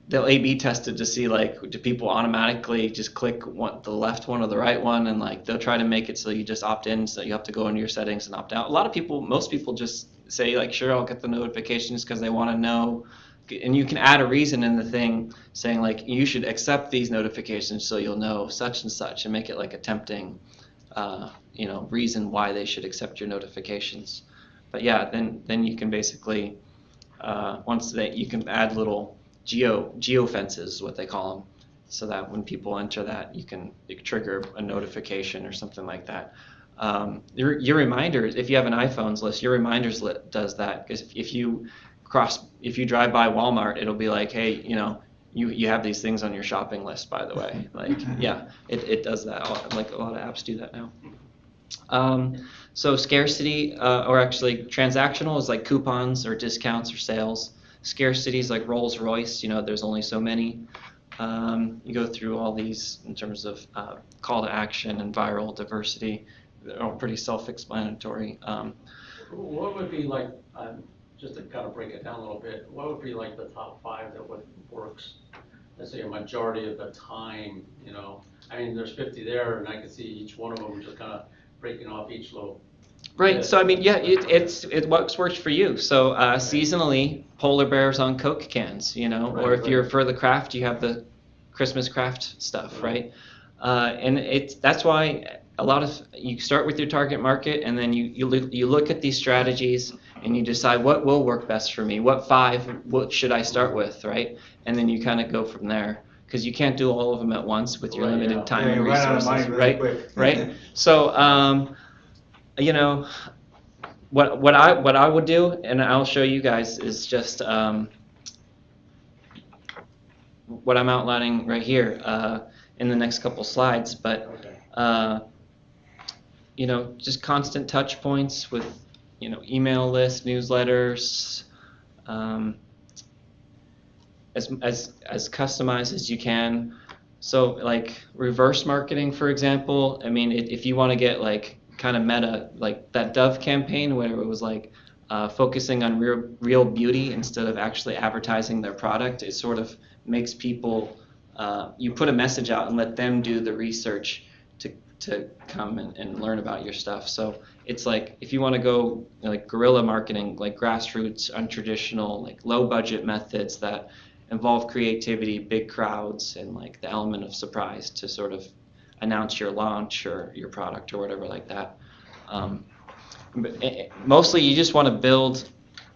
they'll A/B test it to see like do people automatically just click the left one or the right one, and like they'll try to make it so you just opt in, so you have to go into your settings and opt out. Most people just say like, sure, I'll get the notifications because they want to know. And you can add a reason in the thing saying like you should accept these notifications so you'll know such and such, and make it like a tempting reason why they should accept your notifications. But yeah, then you can basically you can add little geo fences, what they call them, so that when people enter that, you can trigger a notification or something like that. Your reminders, if you have an iPhone's list, your reminders does that, because if you drive by Walmart, it'll be like, hey, you have these things on your shopping list, by the way. Like, yeah, it does that. Like a lot of apps do that now. So scarcity, or actually transactional, is like coupons or discounts or sales. Scarcity is like Rolls Royce. There's only so many. You go through all these in terms of call to action and viral diversity. They're all pretty self-explanatory. What would be like, just to kind of break it down a little bit, what would be like the top 5 that works, let's say, a majority of the time? I mean, there's 50 there, and I can see each one of them just kind of breaking off each little. Right. So I mean, yeah, it works for you. So seasonally, polar bears on Coke cans, or if you're for the craft, you have the Christmas craft stuff, right? And that's why you start with your target market, and then you look at these strategies and you decide what will work best for me. What 5 should I start with, right? And then you kind of go from there, because you can't do all of them at once with your limited time and you run out of resources, money right? really quick. Right. So what I would do, and I'll show you guys, is just what I'm outlining right here in the next couple slides. But just constant touch points with email lists, newsletters, as customized as you can. So like reverse marketing, for example. I mean, if you want to get like kind of meta, like that Dove campaign where it was like focusing on real beauty instead of actually advertising their product, it sort of makes people, you put a message out and let them do the research to come and learn about your stuff. So it's like, if you want to go like guerrilla marketing, like grassroots, untraditional, like low budget methods that involve creativity, big crowds, and like the element of surprise to sort of announce your launch or your product or whatever like that. Mostly you just want to build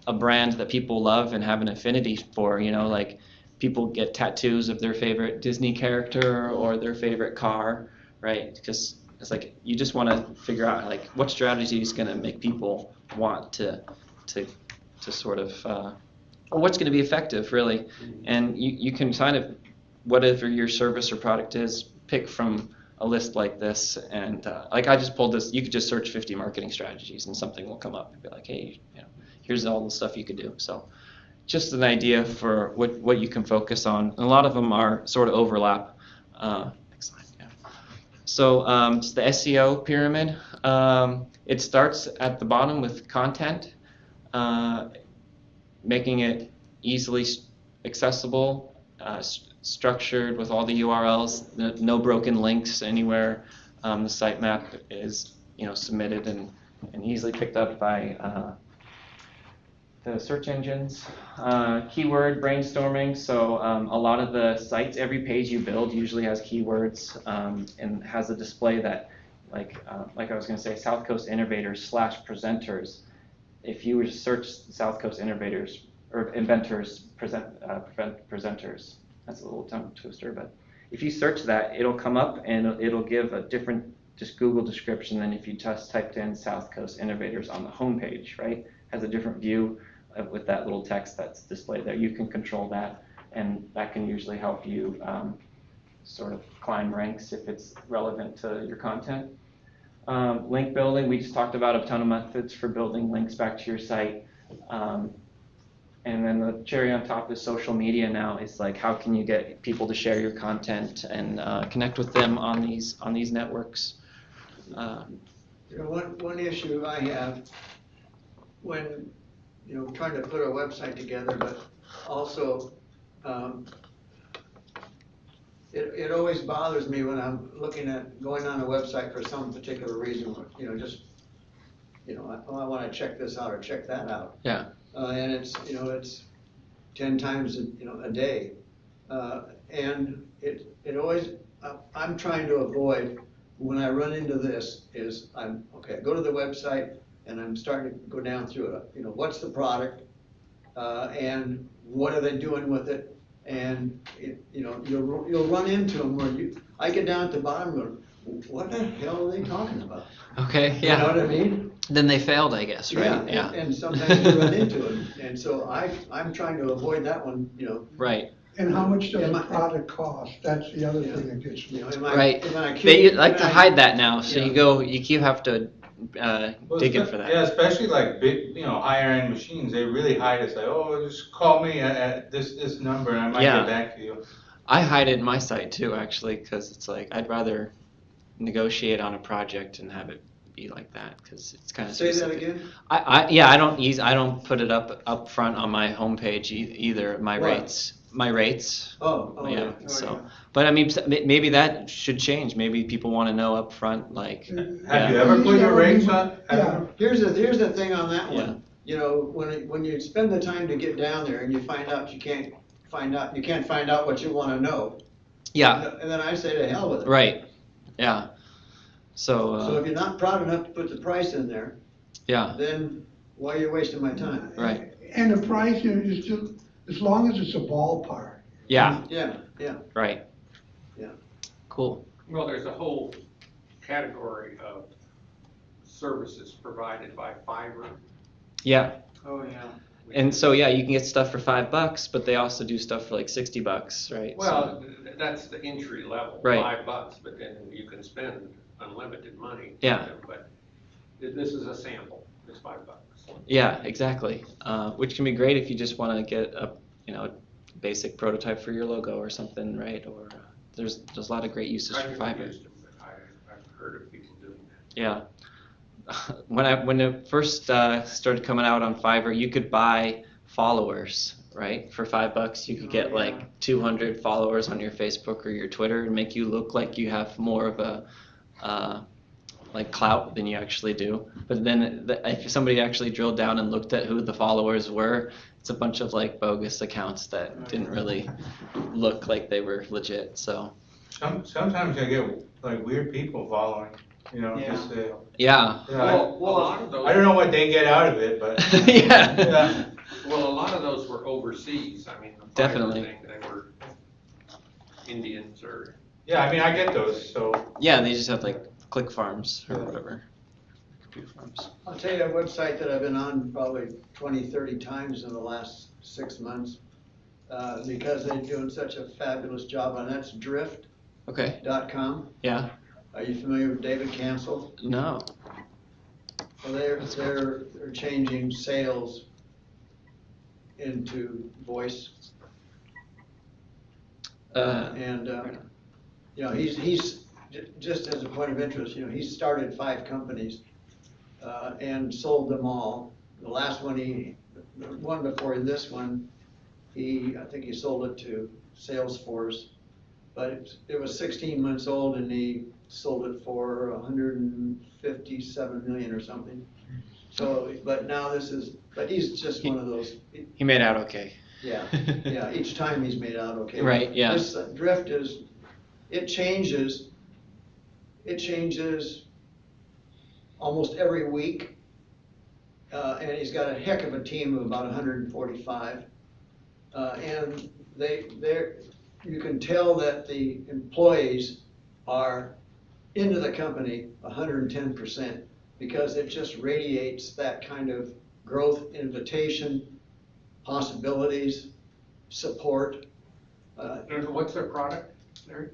a brand that people love and have an affinity for. Like people get tattoos of their favorite Disney character or their favorite car, right? Because it's like you just want to figure out like what strategy is going to make people want to sort of or what's going to be effective, really. And you can kind of, whatever your service or product is, pick from a list like this. And like I just pulled this, you could just search 50 marketing strategies and something will come up and be like, hey, here's all the stuff you could do. So just an idea for what you can focus on. And a lot of them are sort of overlap. Next slide, yeah. So it's the SEO pyramid. It starts at the bottom with content, making it easily accessible, structured with all the URLs, no broken links anywhere. The sitemap is submitted and easily picked up by the search engines. Keyword brainstorming. So a lot of the sites, every page you build usually has keywords and has a display that, like I was going to say, South Coast Innovators /presenters. If you were to search South Coast Innovators or Inventors presenters, that's a little tongue twister, but if you search that, it'll come up and it'll give a different just Google description than if you just typed in South Coast Innovators on the home page, right? Has a different view with that little text that's displayed there. You can control that, and that can usually help you sort of climb ranks if it's relevant to your content. Link building, we just talked about a ton of methods for building links back to your site. And then the cherry on top is social media now. It's like, how can you get people to share your content and connect with them on these networks? One issue I have when, trying to put a website together, but also, it always bothers me when I'm looking at going on a website for some particular reason, I want to check this out or check that out. Yeah. And it's 10 times, a day. And it always, I'm trying to avoid, when I run into this, is I go to the website and I'm starting to go down through it. What's the product? And what are they doing with it? And, you'll run into them where I get down at the bottom going, what the hell are they talking about? Okay, You know what I mean? Then they failed, I guess, right? Yeah, and sometimes you run into it, and so I'm trying to avoid that one, Right. And how much does Am the I- product cost? That's the other Yeah. thing that gets me. Right. They like to hide that now, so you keep have to Well, dig in for that. Yeah, especially like big, higher end machines, they really hide it. It's like, oh, just call me at this number and I might Yeah. get back to you. I hide it in my site too, actually, because it's like I'd rather negotiate on a project and have it be like that, because it's kind of Say that specific. again? I don't put it up front on my homepage either. My What? rates. Oh, Yeah. yeah. So, but I mean, maybe that should change. Maybe people want to know up front, like. Have you ever put your rates on? Yeah. Here's the thing on that Yeah. one. When you spend the time to get down there and you find out you can't find out what you want to know. Yeah. And then I say to hell with it. Right. Yeah. So. So if you're not proud enough to put the price in there, Yeah. then why are you wasting my time? Right. And the price is just, as long as it's a ballpark. Yeah. Yeah. Right. Yeah. Cool. Well, there's a whole category of services provided by Fiverr. Yeah. Oh, yeah. And so yeah, you can get stuff for $5, but they also do stuff for like $60, right? Well, that's the entry level, Right. $5, but then you can spend unlimited money. Yeah. But this is a sample, it's $5. Yeah, exactly. Which can be great if you just want to get a basic prototype for your logo or something, right? Or there's a lot of great uses for I've Fiverr. used them, but I've heard of people doing that. Yeah. When it first started coming out on Fiverr, you could buy followers, right? For $5, you could get like 200 followers on your Facebook or your Twitter and make you look like you have more of a like clout than you actually do. But then if somebody actually drilled down and looked at who the followers were, it's a bunch of like bogus accounts that didn't really look like they were legit. So Sometimes I get like weird people following, just yeah. Well, a lot of those. I don't know what they get out of it, but. Yeah. Yeah. Well, a lot of those were overseas. I mean, the Fiverr Definitely. thing, they were Indians or. Yeah, I mean, I get those, so. Yeah, they just have like click farms or whatever. Computer farms. I'll tell you a website that I've been on probably 20, 30 times in the last 6 months, because they're doing such a fabulous job on that's drift.com. Okay. Yeah. Are you familiar with David Cancel? No. Well, they're changing sales into voice. He's just as a point of interest, he's started 5 companies and sold them all. The last one the one before this one, I think he sold it to Salesforce, but it was 16 months old and he sold it for 157 million or something. So, but now but he's just one of those. He made out okay. Yeah, each time he's made out okay. Right, yeah. This drift it changes almost every week. And he's got a heck of a team of about 145. And you can tell that the employees are into the company 110% because it just radiates that kind of growth, invitation, possibilities, support. And what's their product, Larry?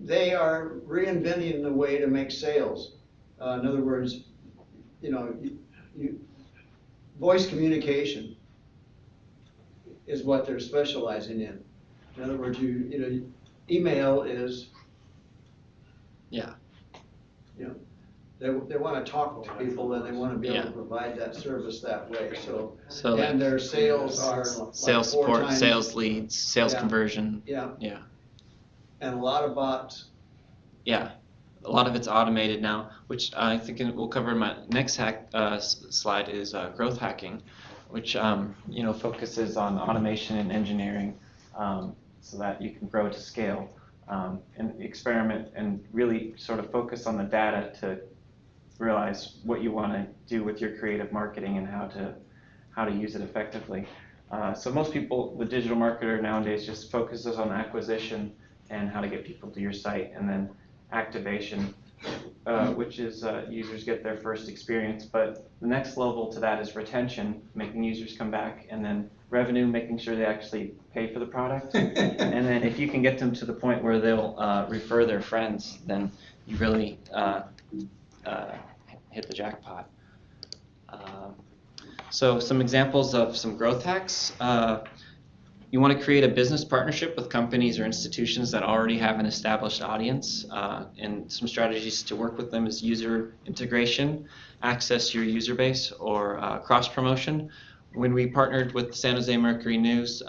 They are reinventing the way to make sales. In other words, voice communication is what they're specializing in. In other words, email is, Yeah. they want to talk to people and they want to be able Yeah. to provide that service that way, so. So And their sales are like sales 4 support, times- sales leads, sales Yeah. conversion. Yeah, Yeah. and a lot of bots. Yeah, a lot of it's automated now, which I think we'll cover in my next slide is growth hacking, which focuses on automation and engineering, so that you can grow to scale, and experiment and really sort of focus on the data to realize what you want to do with your creative marketing and how to use it effectively. So most people, the digital marketer nowadays, just focuses on acquisition and how to get people to your site, and then activation, which is users get their first experience. But the next level to that is retention, making users come back, and then revenue, making sure they actually pay for the product. And then if you can get them to the point where they'll refer their friends, then you really hit the jackpot. So some examples of some growth hacks. You want to create a business partnership with companies or institutions that already have an established audience, and some strategies to work with them is user integration, access your user base, or cross-promotion. When we partnered with San Jose Mercury News,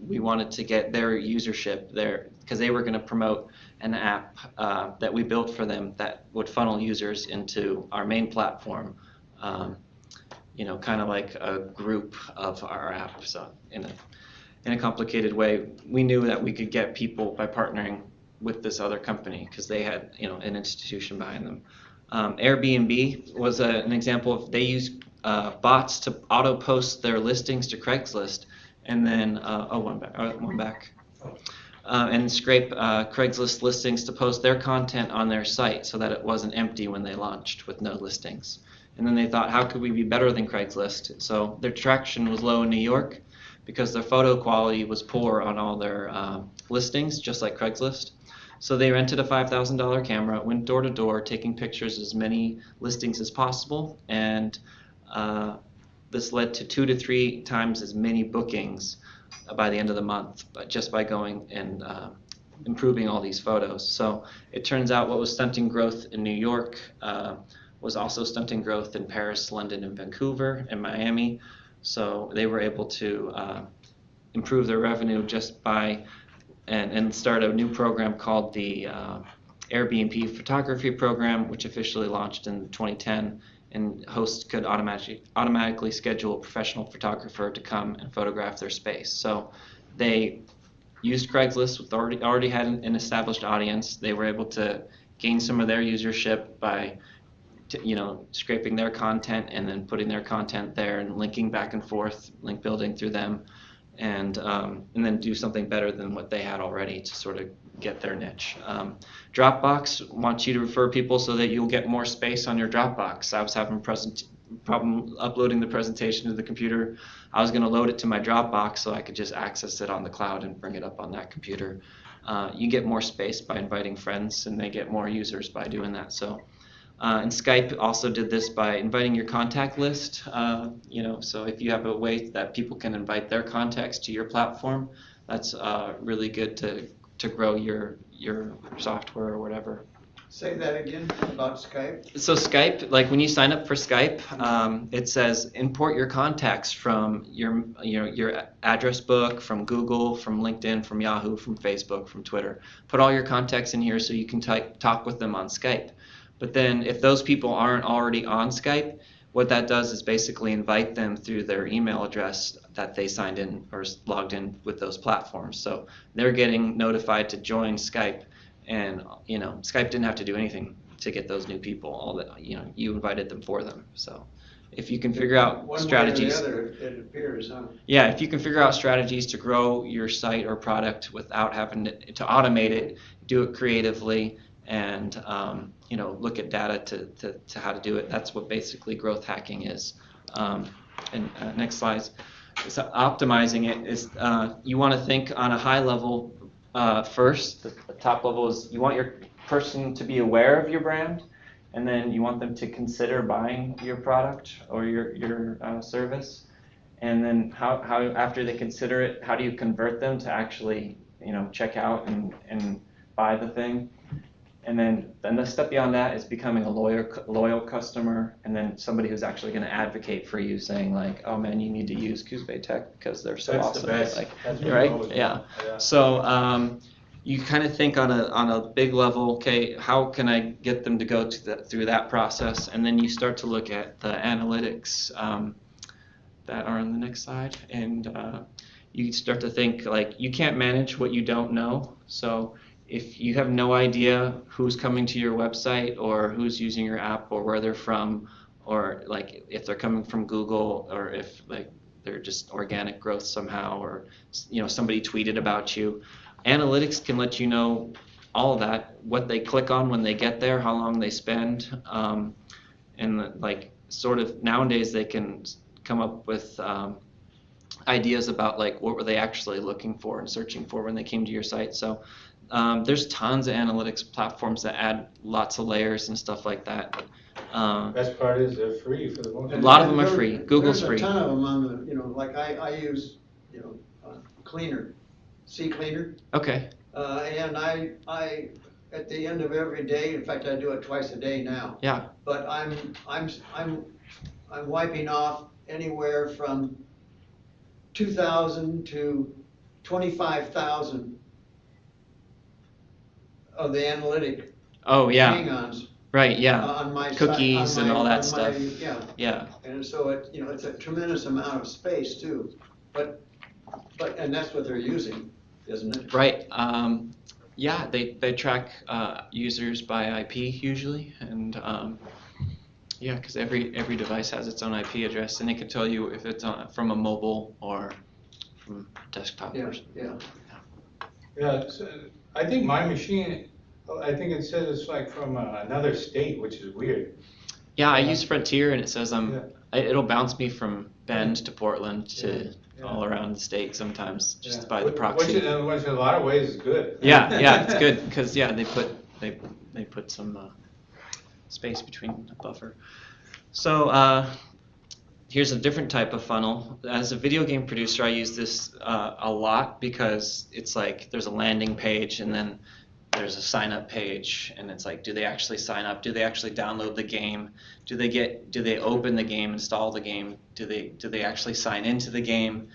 we wanted to get their usership there because they were going to promote an app that we built for them that would funnel users into our main platform, kind of like a group of our app. So in a complicated way, we knew that we could get people by partnering with this other company because they had an institution behind them. Airbnb was an example of, they use bots to auto post their listings to Craigslist, and then one back, and scrape Craigslist listings to post their content on their site so that it wasn't empty when they launched with no listings. And then they thought, how could we be better than Craigslist? So their traction was low in New York because their photo quality was poor on all their listings, just like Craigslist. So they rented a $5,000 camera, went door to door, taking pictures as many listings as possible, and this led to 2 to 3 times as many bookings by the end of the month, but just by going and improving all these photos. So it turns out what was stunting growth in New York was also stunting growth in Paris, London, and Vancouver, and Miami. So they were able to improve their revenue just by and start a new program called the Airbnb Photography Program, which officially launched in 2010, and hosts could automatically schedule a professional photographer to come and photograph their space. So they used Craigslist, with already had an established audience. They were able to gain some of their usership by scraping their content and then putting their content there and linking back and forth, link building through them, and then do something better than what they had already to sort of get their niche. Dropbox wants you to refer people so that you'll get more space on your Dropbox. I was having problem uploading the presentation to the computer. I was going to load it to my Dropbox so I could just access it on the cloud and bring it up on that computer. You get more space by inviting friends, and they get more users by doing that. So. And Skype also did this by inviting your contact list. So if you have a way that people can invite their contacts to your platform, that's really good to grow your software or whatever. Say that again about Skype. So Skype, like when you sign up for Skype, it says import your contacts from your address book, from Google, from LinkedIn, from Yahoo, from Facebook, from Twitter. Put all your contacts in here so you can talk with them on Skype. But then if those people aren't already on Skype, what that does is basically invite them through their email address that they signed in or logged in with those platforms. So they're getting notified to join Skype, and Skype didn't have to do anything to get those new people. All that you invited them for them. So if you can figure out strategies, one way or the other, it appears, huh? Yeah, if you can figure out strategies to grow your site or product without having to automate it, do it creatively, and look at data to how to do it. That's what basically growth hacking is. Next slide. So optimizing it is you want to think on a high level first. The top level is you want your person to be aware of your brand, and then you want them to consider buying your product or your service. And then how after they consider it, how do you convert them to actually, check out and buy the thing? And then the step beyond that is becoming a loyal customer, and then somebody who's actually going to advocate for you, saying like, oh man, you need to use Coos Bay Tech because they're so That's awesome. the best. Like, That's what right? I always Yeah. want. Yeah. So you kind of think on a big level, okay, how can I get them to go through that process? And then you start to look at the analytics that are on the next slide, and you start to think like you can't manage what you don't know. So if you have no idea who's coming to your website or who's using your app or where they're from, or like if they're coming from Google, or if like they're just organic growth somehow, or somebody tweeted about you, analytics can let you know all of that, what they click on when they get there, how long they spend, and like sort of nowadays they can come up with ideas about like what were they actually looking for and searching for when they came to your site. So there's tons of analytics platforms that add lots of layers and stuff like that. Best part is they're free for the most A part. lot of them are free. Google's free. There's a ton of them on the, like I use, Cleaner, CCleaner. Okay. And I, at the end of every day, in fact, I do it twice a day now. Yeah. But I'm wiping off anywhere from 2,000 to 25,000 of the analytic Oh yeah. hang-ons Right. Yeah. on my Cookies site, and all that on stuff. yeah. Yeah. And so it's a tremendous amount of space too. But and that's what they're using, isn't it? Right. Yeah. They track users by IP usually, and yeah, because every device has its own IP address, and it can tell you if it's from a mobile or from desktop. Yeah, Or yeah. Yeah, so I think my machine, I think it says it's like from another state, which is weird. Yeah, I use Frontier, and it says Yeah. it'll bounce me from Bend to Portland to Yeah. all around the state sometimes, just Yeah. by the Which proxy. in a lot of ways is good. Yeah, it's good because they put some space between the buffer. So here's a different type of funnel. As a video game producer, I use this a lot because it's like there's a landing page and then there's a sign up page, and it's like, do they actually sign up? Do they actually download the game? Do they open the game, install the game? Do they actually sign into the game?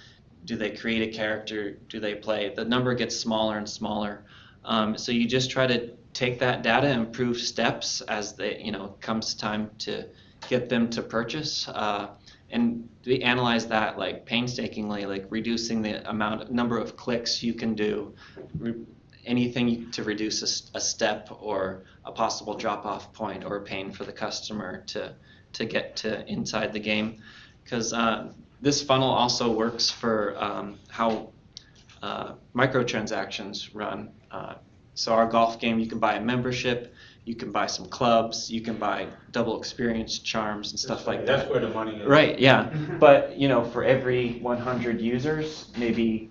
Do they create a character? Do they play? The number gets smaller and smaller. So you just try to take that data and improve steps as they, comes time to get them to purchase. And we analyze that like painstakingly, like reducing the number of clicks you can do, anything to reduce a step or a possible drop-off point or a pain for the customer to get to inside the game. Because this funnel also works for how microtransactions run. So our golf game, you can buy a membership, you can buy some clubs, you can buy double experience charms and stuff like that. That's where the money is. Right, yeah. But, for every 100 users, maybe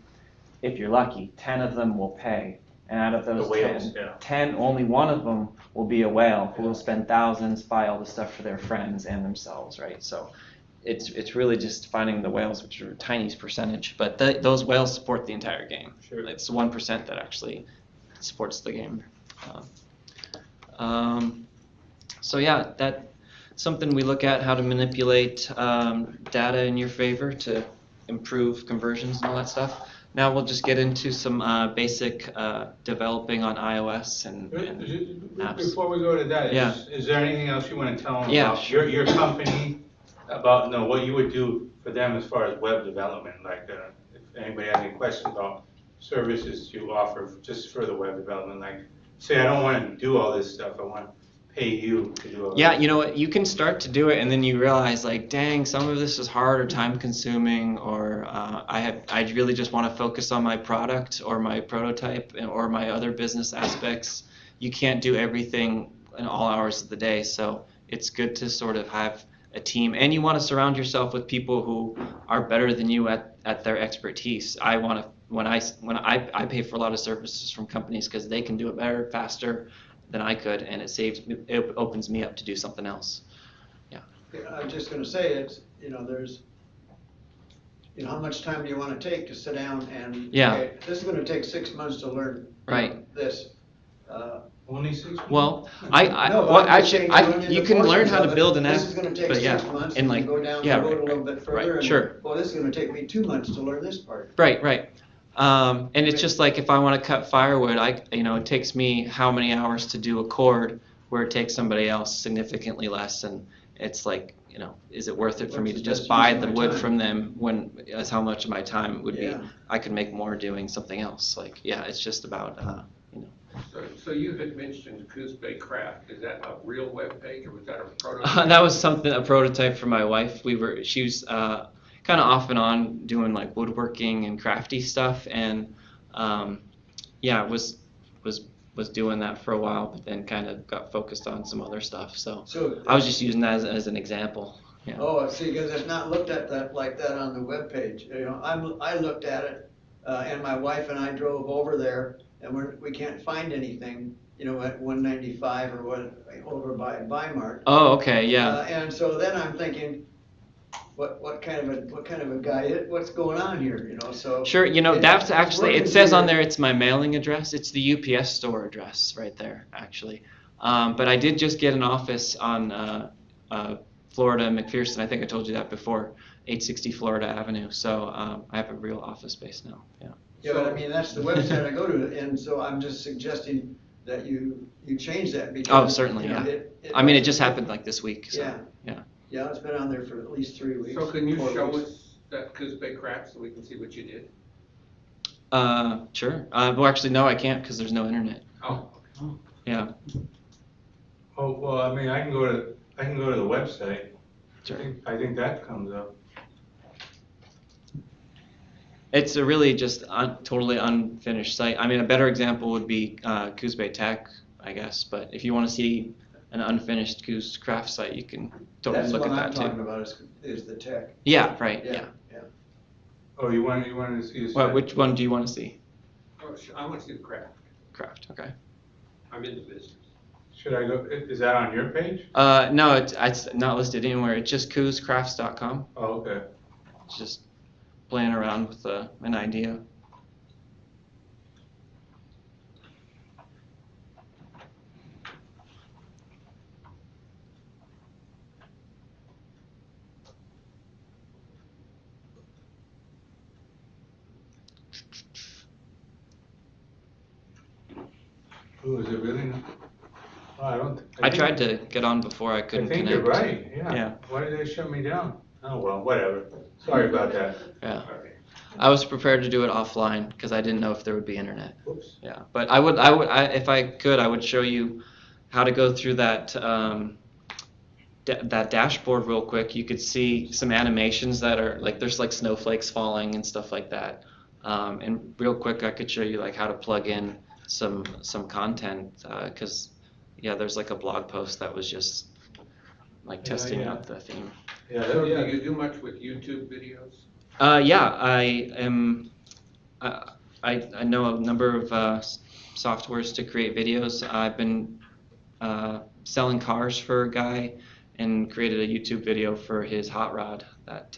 if you're lucky, 10 of them will pay. And out of those The whales, 10, only one of them will be a whale who will spend thousands, buy all the stuff for their friends and themselves, right? So it's really just finding the whales, which are a tiny percentage, but those whales support the entire game. Sure. It's 1% that actually supports the game. So yeah, that's something we look at, how to manipulate data in your favor to improve conversions and all that stuff. Now we'll just get into some basic developing on iOS and apps. Before we go to that, Yeah. is there anything else you want to tell them Yeah, about sure. your company, about what you would do for them as far as web development? Like if anybody has any questions about services you offer just for the web development, like say I don't want to do all this stuff, I want to pay you to do all this. Yeah, you know what, you can start to do it and then you realize like, dang, some of this is hard or time consuming, or I really just want to focus on my product or my prototype or my other business aspects. You can't do everything in all hours of the day, so it's good to sort of have a team, and you want to surround yourself with people who are better than you at their expertise. When I pay for a lot of services from companies because they can do it better, faster than I could, and it opens me up to do something else. Yeah. I'm just gonna say it's, you know, how much time do you wanna take to sit down and, Yeah. okay, this is gonna take 6 months to learn. Right. This. Only 6 months? Well, No, well, I'm just actually, saying, you run you into can learn portions how of to it. build an app, This is gonna take but yeah, 6 months, and and like, you go down the yeah, road a right, little right, bit further, right, and, sure. well, this is gonna take me 2 months to learn this part. Right, right. And it's just like if I want to cut firewood, it takes me how many hours to do a cord where it takes somebody else significantly less, and it's like, is it worth it for me to What's the just best buy use of the my wood time? from them when that's how much of my time would be? Yeah. I could make more doing something else. Like, yeah, it's just about, So you had mentioned Coos Bay Craft, is that a real web page or was that a prototype? That was a prototype for my wife. She was kind of off and on doing like woodworking and crafty stuff, and yeah, was doing that for a while, but then kind of got focused on some other stuff. So I was just using that as an example. Yeah. Oh, see, because it's not looked at that like that on the webpage. You know, I looked at it, and my wife and I drove over there, and we can't find anything, at 195 or what, over by Weimar. Oh, okay, yeah. And so then I'm thinking, what kind of a guy, what's going on here, so. Sure, that's actually, working it says for on your- there it's my mailing address. It's the UPS store address right there, actually. But I did just get an office on Florida, McPherson. I think I told you that before, 860 Florida Avenue. So I have a real office space now, yeah. Yeah, but I mean, that's the website I go to, and so I'm just suggesting that you change that because. Oh, certainly, yeah. I mean, it just happened like this week, so, Yeah. yeah. Yeah, it's been on there for at least 3 weeks. So can you 4 show weeks. us that Coos Bay Craft so we can see what you did? Sure. Well, actually, no, I can't because there's no internet. Oh, Yeah, Oh, well, I mean, I can go to the website. sure. I think that comes up. It's a really just totally unfinished site. I mean, a better example would be Coos Bay Tech, I guess. But if you want to see an unfinished Coos Craft site, you can totally look at that That's what I'm talking too. about is the tech. Yeah, right. Yeah. Oh, you want to see? Well, which one do you want to see? oh, I want to see the craft. Craft. Okay. I'm in the business. Should I go? Is that on your page? No, it's not listed anywhere. It's just cooscrafts.com. Oh, okay. It's just playing around with an idea. Oh, is it really not? Oh, I don't. I tried to get on before I I couldn't think connect. you're right. Yeah. Yeah. Why did they shut me down? Oh well, whatever. Sorry about that. Yeah. Okay. I was prepared to do it offline because I didn't know if there would be internet. Whoops. Yeah, but if I could, I would show you how to go through that that dashboard real quick. You could see some animations that are like there's like snowflakes falling and stuff like that. And real quick, I could show you like how to plug in some content because yeah, there's like a blog post that was just like testing yeah. out the theme. Yeah. So yeah. do you do much with YouTube videos? Yeah, I am. I know a number of softwares to create videos. I've been selling cars for a guy and created a YouTube video for his hot rod that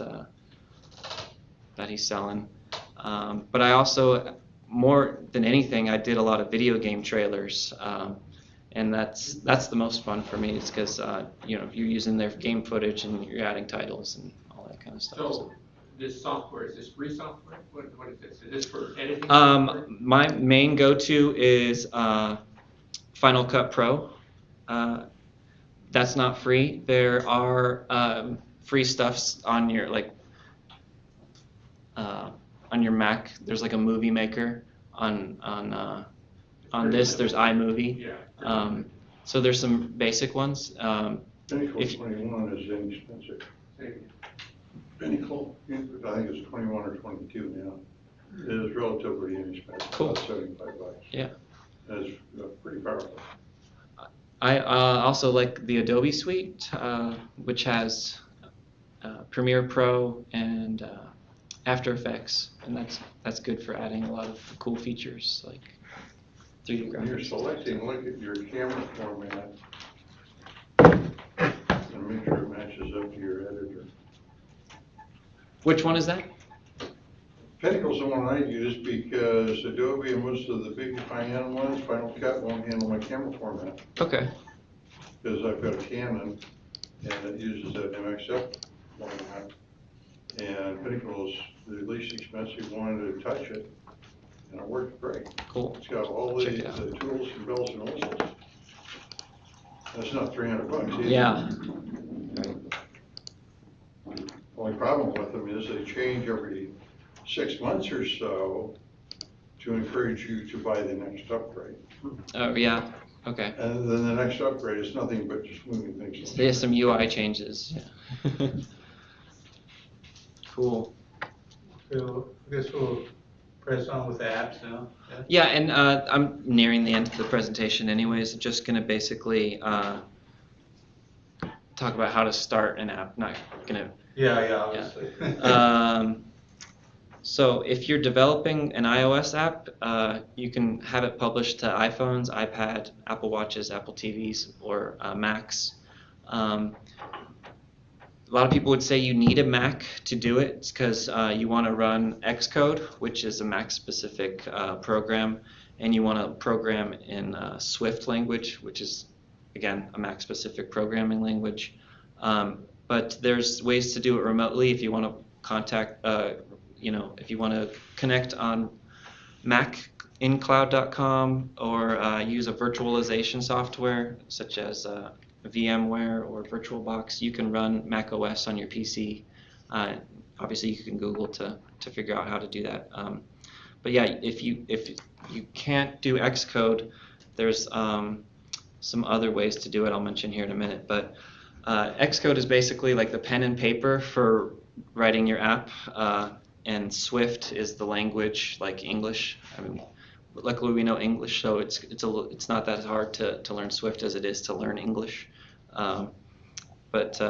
he's selling. But I also, more than anything, I did a lot of video game trailers. And that's the most fun for me. It's because you're using their game footage and you're adding titles and all that kind of stuff. So this software, is this free software? What is this? Is this for editing? My main go-to is Final Cut Pro. That's not free. There are free stuffs on your on your Mac. There's like a movie maker on this. There's iMovie. Yeah. So there's some basic ones. Pinnacle If- 21 is inexpensive. Maybe. Pinnacle, I think it's 21 or 22 now. It is relatively inexpensive, Cool. about $75. Yeah. That's pretty powerful. I also like the Adobe Suite, which has Premiere Pro and After Effects, and that's good for adding a lot of cool features like 3D When you're graphics. selecting, look at your camera format and make sure it matches up to your editor. Which one is that? Pinnacle's the one I use because Adobe and most of the big high-end ones, Final Cut won't handle my camera format. Okay. Because I've got a Canon and it uses that MXF format. And Pinnacle's the least expensive one to touch it, and it works great. Cool. It's got all the Check it out. tools and bells and whistles. That's not $300 either. Yeah. Only problem with them is they change every 6 months or so to encourage you to buy the next upgrade. Oh, yeah. Okay. And then the next upgrade is nothing but just moving things. So there's some UI changes. Yeah. Cool. So I guess we'll press on with the apps now. Yeah, and I'm nearing the end of the presentation anyways. I'm just going to basically talk about how to start an app. Not going to. Yeah, obviously. So if you're developing an iOS app, you can have it published to iPhones, iPad, Apple Watches, Apple TVs, or Macs. A lot of people would say you need a Mac to do it. It's because you want to run Xcode, which is a Mac-specific program, and you want to program in Swift language, which is, again, a Mac-specific programming language. But there's ways to do it remotely if you want to if you want to connect on Mac in cloud.com or use a virtualization software such as VMware or VirtualBox, you can run Mac OS on your PC. Obviously, you can Google to figure out how to do that. But yeah, if you can't do Xcode, there's some other ways to do it. I'll mention here in a minute. But Xcode is basically like the pen and paper for writing your app, and Swift is the language like English. I mean, luckily we know English, so it's not that hard to learn Swift as it is to learn English. But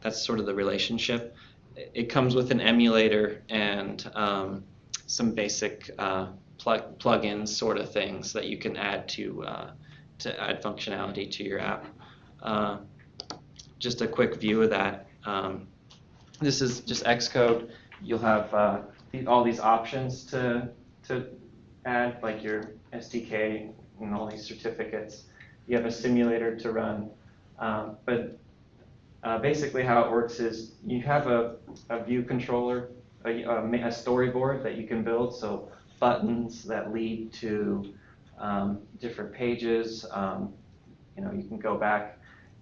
that's sort of the relationship. It comes with an emulator and some basic plugins sort of things that you can add to add functionality to your app. Just a quick view of that. This is just Xcode. You'll have all these options to add, like your SDK and all these certificates. You have a simulator to run. But basically how it works is you have a view controller, a storyboard that you can build, so buttons that lead to different pages. You can go back,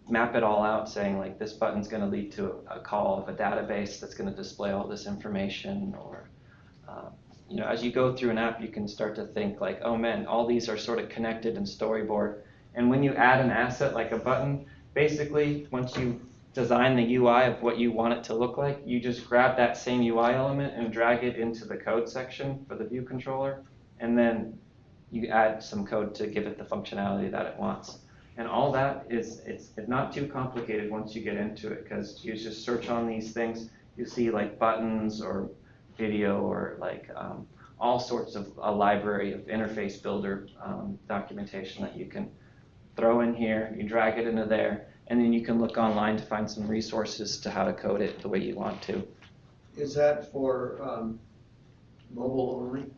map it all out, saying like this button's going to lead to a call of a database that's going to display all this information, or as you go through an app, you can start to think like, oh man, all these are sort of connected in storyboard. And when you add an asset like a button, basically once you design the UI of what you want it to look like, you just grab that same UI element and drag it into the code section for the view controller, and then you add some code to give it the functionality that it wants. And all that it's not too complicated once you get into it, because you just search on these things, you see like buttons or video or like all sorts of a library of interface builder documentation that you can throw in here. You drag it into there, and then you can look online to find some resources to how to code it the way you want to. Is that for mobile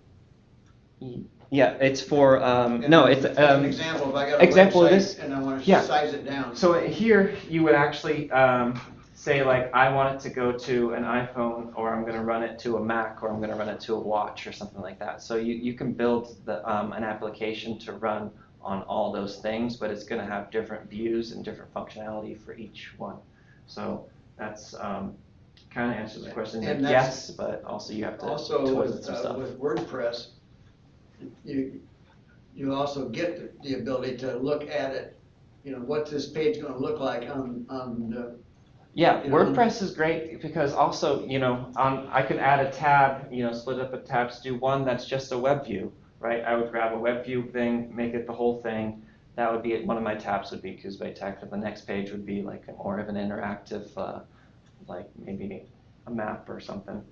only? Yeah, it's for no, it's an example. If I got a example website of this, and I want to yeah. size it down. So here you would actually say like, I want it to go to an iPhone, or I'm going to run it to a Mac, or I'm going to run it to a watch, or something like that. So you can build an application to run on all those things, but it's going to have different views and different functionality for each one. So that's kind of answers the question. And Like, yes, but also you have to also toy with, with some stuff. with WordPress, you also get the ability to look at it. What's this page going to look like on the. Yeah, You know, WordPress is great because also, I could add a tab, split up a tabs, do one that's just a web view, right? I would grab a web view thing, make it the whole thing. That would be it. One of my tabs would be Coos Bay Tech, and the next page would be like more of an interactive, like maybe a map or something,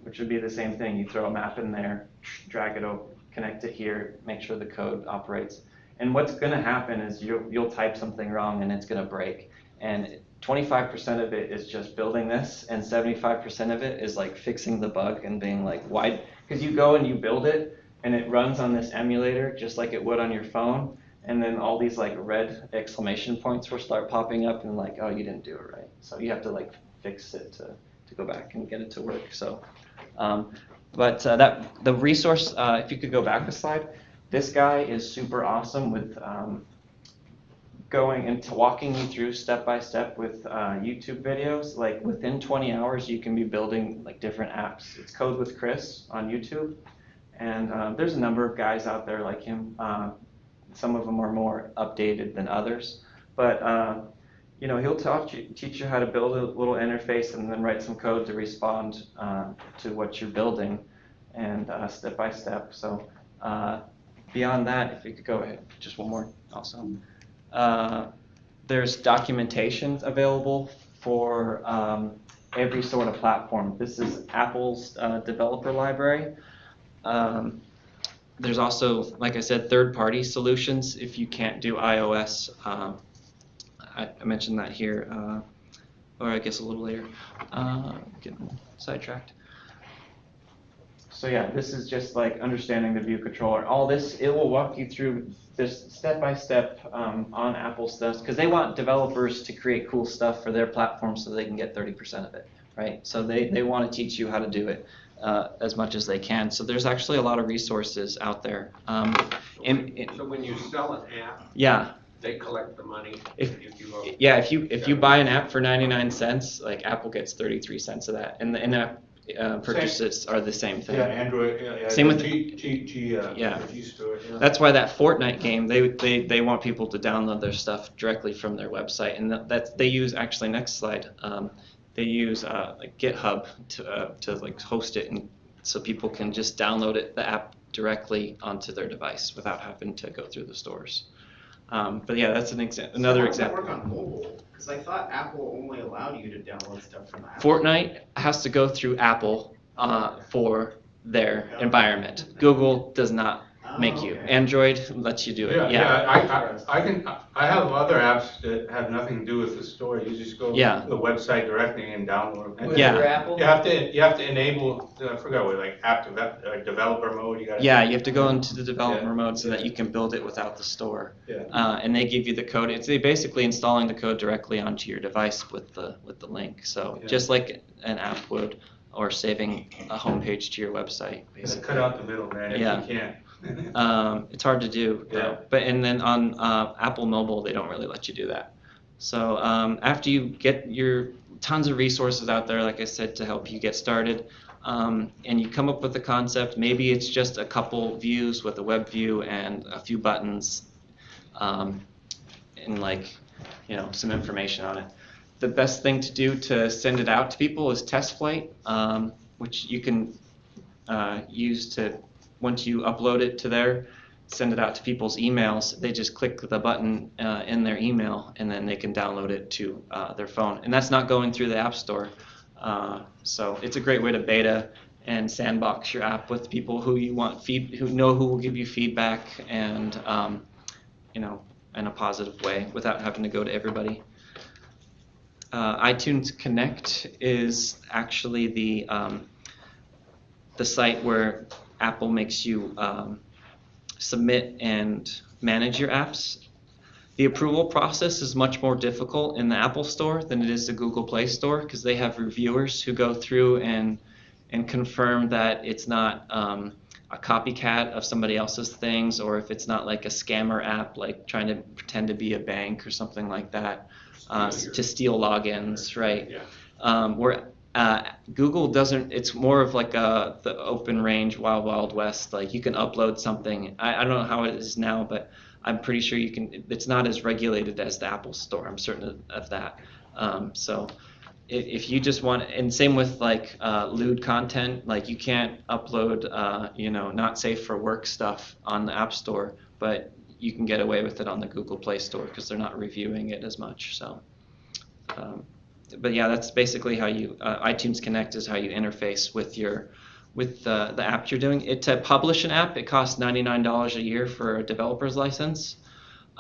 which would be the same thing. You throw a map in there, drag it over, connect it here, make sure the code operates. And what's going to happen is you'll type something wrong and it's going to break. And 25% of it is just building this, and 75% of it is like fixing the bug and being like, why? Because you go and you build it, and it runs on this emulator just like it would on your phone, and then all these like red exclamation points will start popping up, and like, oh, you didn't do it right. So you have to like fix it to go back and get it to work. So, that the resource, if you could go back a slide, this guy is super awesome with going into walking you through step by step with YouTube videos. Like within 20 hours, you can be building like different apps. It's Code with Chris on YouTube, and there's a number of guys out there like him. Some of them are more updated than others, but he'll teach you how to build a little interface and then write some code to respond to what you're building, and step by step. So beyond that, if you could go ahead, just one more also. There's documentation available for every sort of platform. This is Apple's developer library. There's also, like I said, third-party solutions if you can't do iOS. I mentioned that here, or I guess a little later. Getting sidetracked. So yeah, this is just like understanding the view controller. All this, it will walk you through this step-by-step on Apple stuff, because they want developers to create cool stuff for their platform so they can get 30% of it, right? So they want to teach you how to do it as much as they can. So there's actually a lot of resources out there. So when you sell an app, yeah, they collect the money. if you buy an app for 99 cents, like Apple gets 33 cents of that, and the in-app purchases are the same thing. Yeah, Android, yeah. Same with G store, yeah. That's why that Fortnite game, they want people to download their stuff directly from their website, and that they use, actually, next slide, they use like GitHub to like host it, and so people can just download the app directly onto their device without having to go through the stores. But yeah, that's another example. How does that work on mobile? Because I thought Apple only allowed you to download stuff from the App. Fortnite has to go through Apple for their environment. Google does not make you. Android lets you do it. I have other apps that have nothing to do with the store. You just go to the website directly and download them. With your Apple? You have to enable, I forgot what, like app developer mode. You have to go into the developer mode so that you can build it without the store. And they give you the code. It's basically installing the code directly onto your device with the link. So just like an app would, or saving a homepage to your website. Basically. Cut out the middle, man. If you can. It's hard to do, but and then on Apple Mobile they don't really let you do that. So after you get your tons of resources out there, like I said, to help you get started, and you come up with a concept, maybe it's just a couple views with a web view and a few buttons, and like some information on it. The best thing to do to send it out to people is test flight, which you can use to. Once you upload it to there, send it out to people's emails, they just click the button in their email, and then they can download it to their phone. And that's not going through the App Store. So it's a great way to beta and sandbox your app with people who you want who will give you feedback, and in a positive way without having to go to everybody. iTunes Connect is actually the site where Apple makes you submit and manage your apps. The approval process is much more difficult in the Apple Store than it is the Google Play Store, because they have reviewers who go through and confirm that it's not a copycat of somebody else's things, or if it's not like a scammer app, like trying to pretend to be a bank or something like that, to steal logins, right? Where Google doesn't, it's more of like the open range, wild west, like you can upload something. I don't know how it is now, but I'm pretty sure you can, it's not as regulated as the Apple Store, I'm certain of that. So if you just want, and same with like lewd content, like you can't upload, not safe for work stuff on the App Store, but you can get away with it on the Google Play Store because they're not reviewing it as much. So. But yeah, that's basically how you iTunes Connect is how you interface with the app you're doing. To publish an app, it costs $99 a year for a developer's license.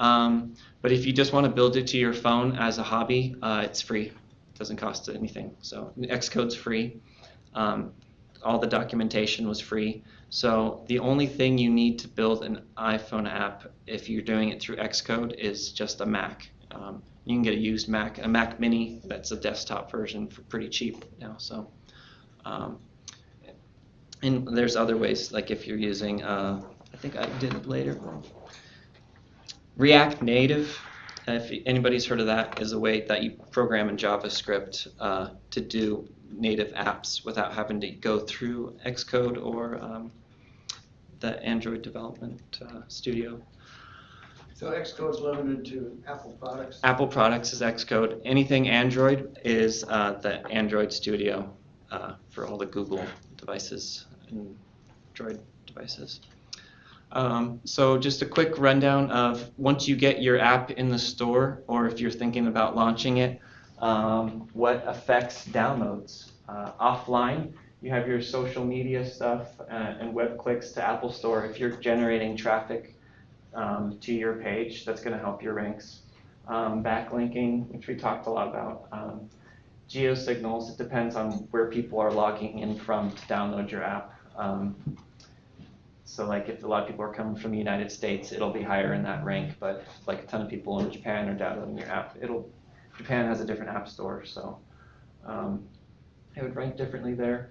But if you just want to build it to your phone as a hobby, it's free. It doesn't cost anything. So Xcode's free. All the documentation was free. So the only thing you need to build an iPhone app, if you're doing it through Xcode, is just a Mac. You can get a used Mac, a Mac Mini. That's a desktop version for pretty cheap now. So, and there's other ways, like if you're using, I think I did it later. React Native, if anybody's heard of that, is a way that you program in JavaScript to do native apps without having to go through Xcode or the Android Development Studio. So Xcode's limited to Apple products? Apple products is Xcode. Anything Android is the Android Studio for all the Google devices and Android devices. So just a quick rundown of once you get your app in the store, or if you're thinking about launching it, what affects downloads. Offline, you have your social media stuff and web clicks to Apple Store. If you're generating traffic to your page, that's going to help your ranks. Backlinking, which we talked a lot about. Geosignals, it depends on where people are logging in from to download your app. So like if a lot of people are coming from the United States, it'll be higher in that rank, but if like a ton of people in Japan are downloading your app, Japan has a different app store, so it would rank differently there.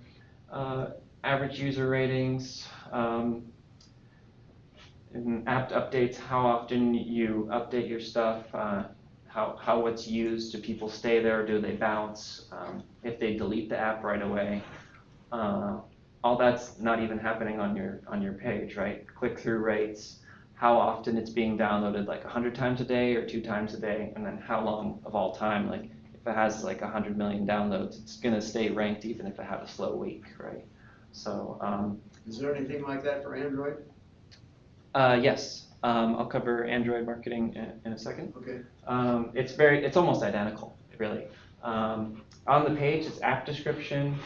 Average user ratings, and app updates, how often you update your stuff, how it's used, do people stay there, do they bounce, if they delete the app right away. All that's not even happening on your page, right? Click-through rates, how often it's being downloaded, like 100 times a day or 2 times a day, and then how long of all time. Like if it has like 100 million downloads, it's gonna stay ranked even if it had a slow week, right? So. Is there anything like that for Android? Yes, I'll cover Android marketing in a second. Okay. It's almost identical, really. On the page, it's app description,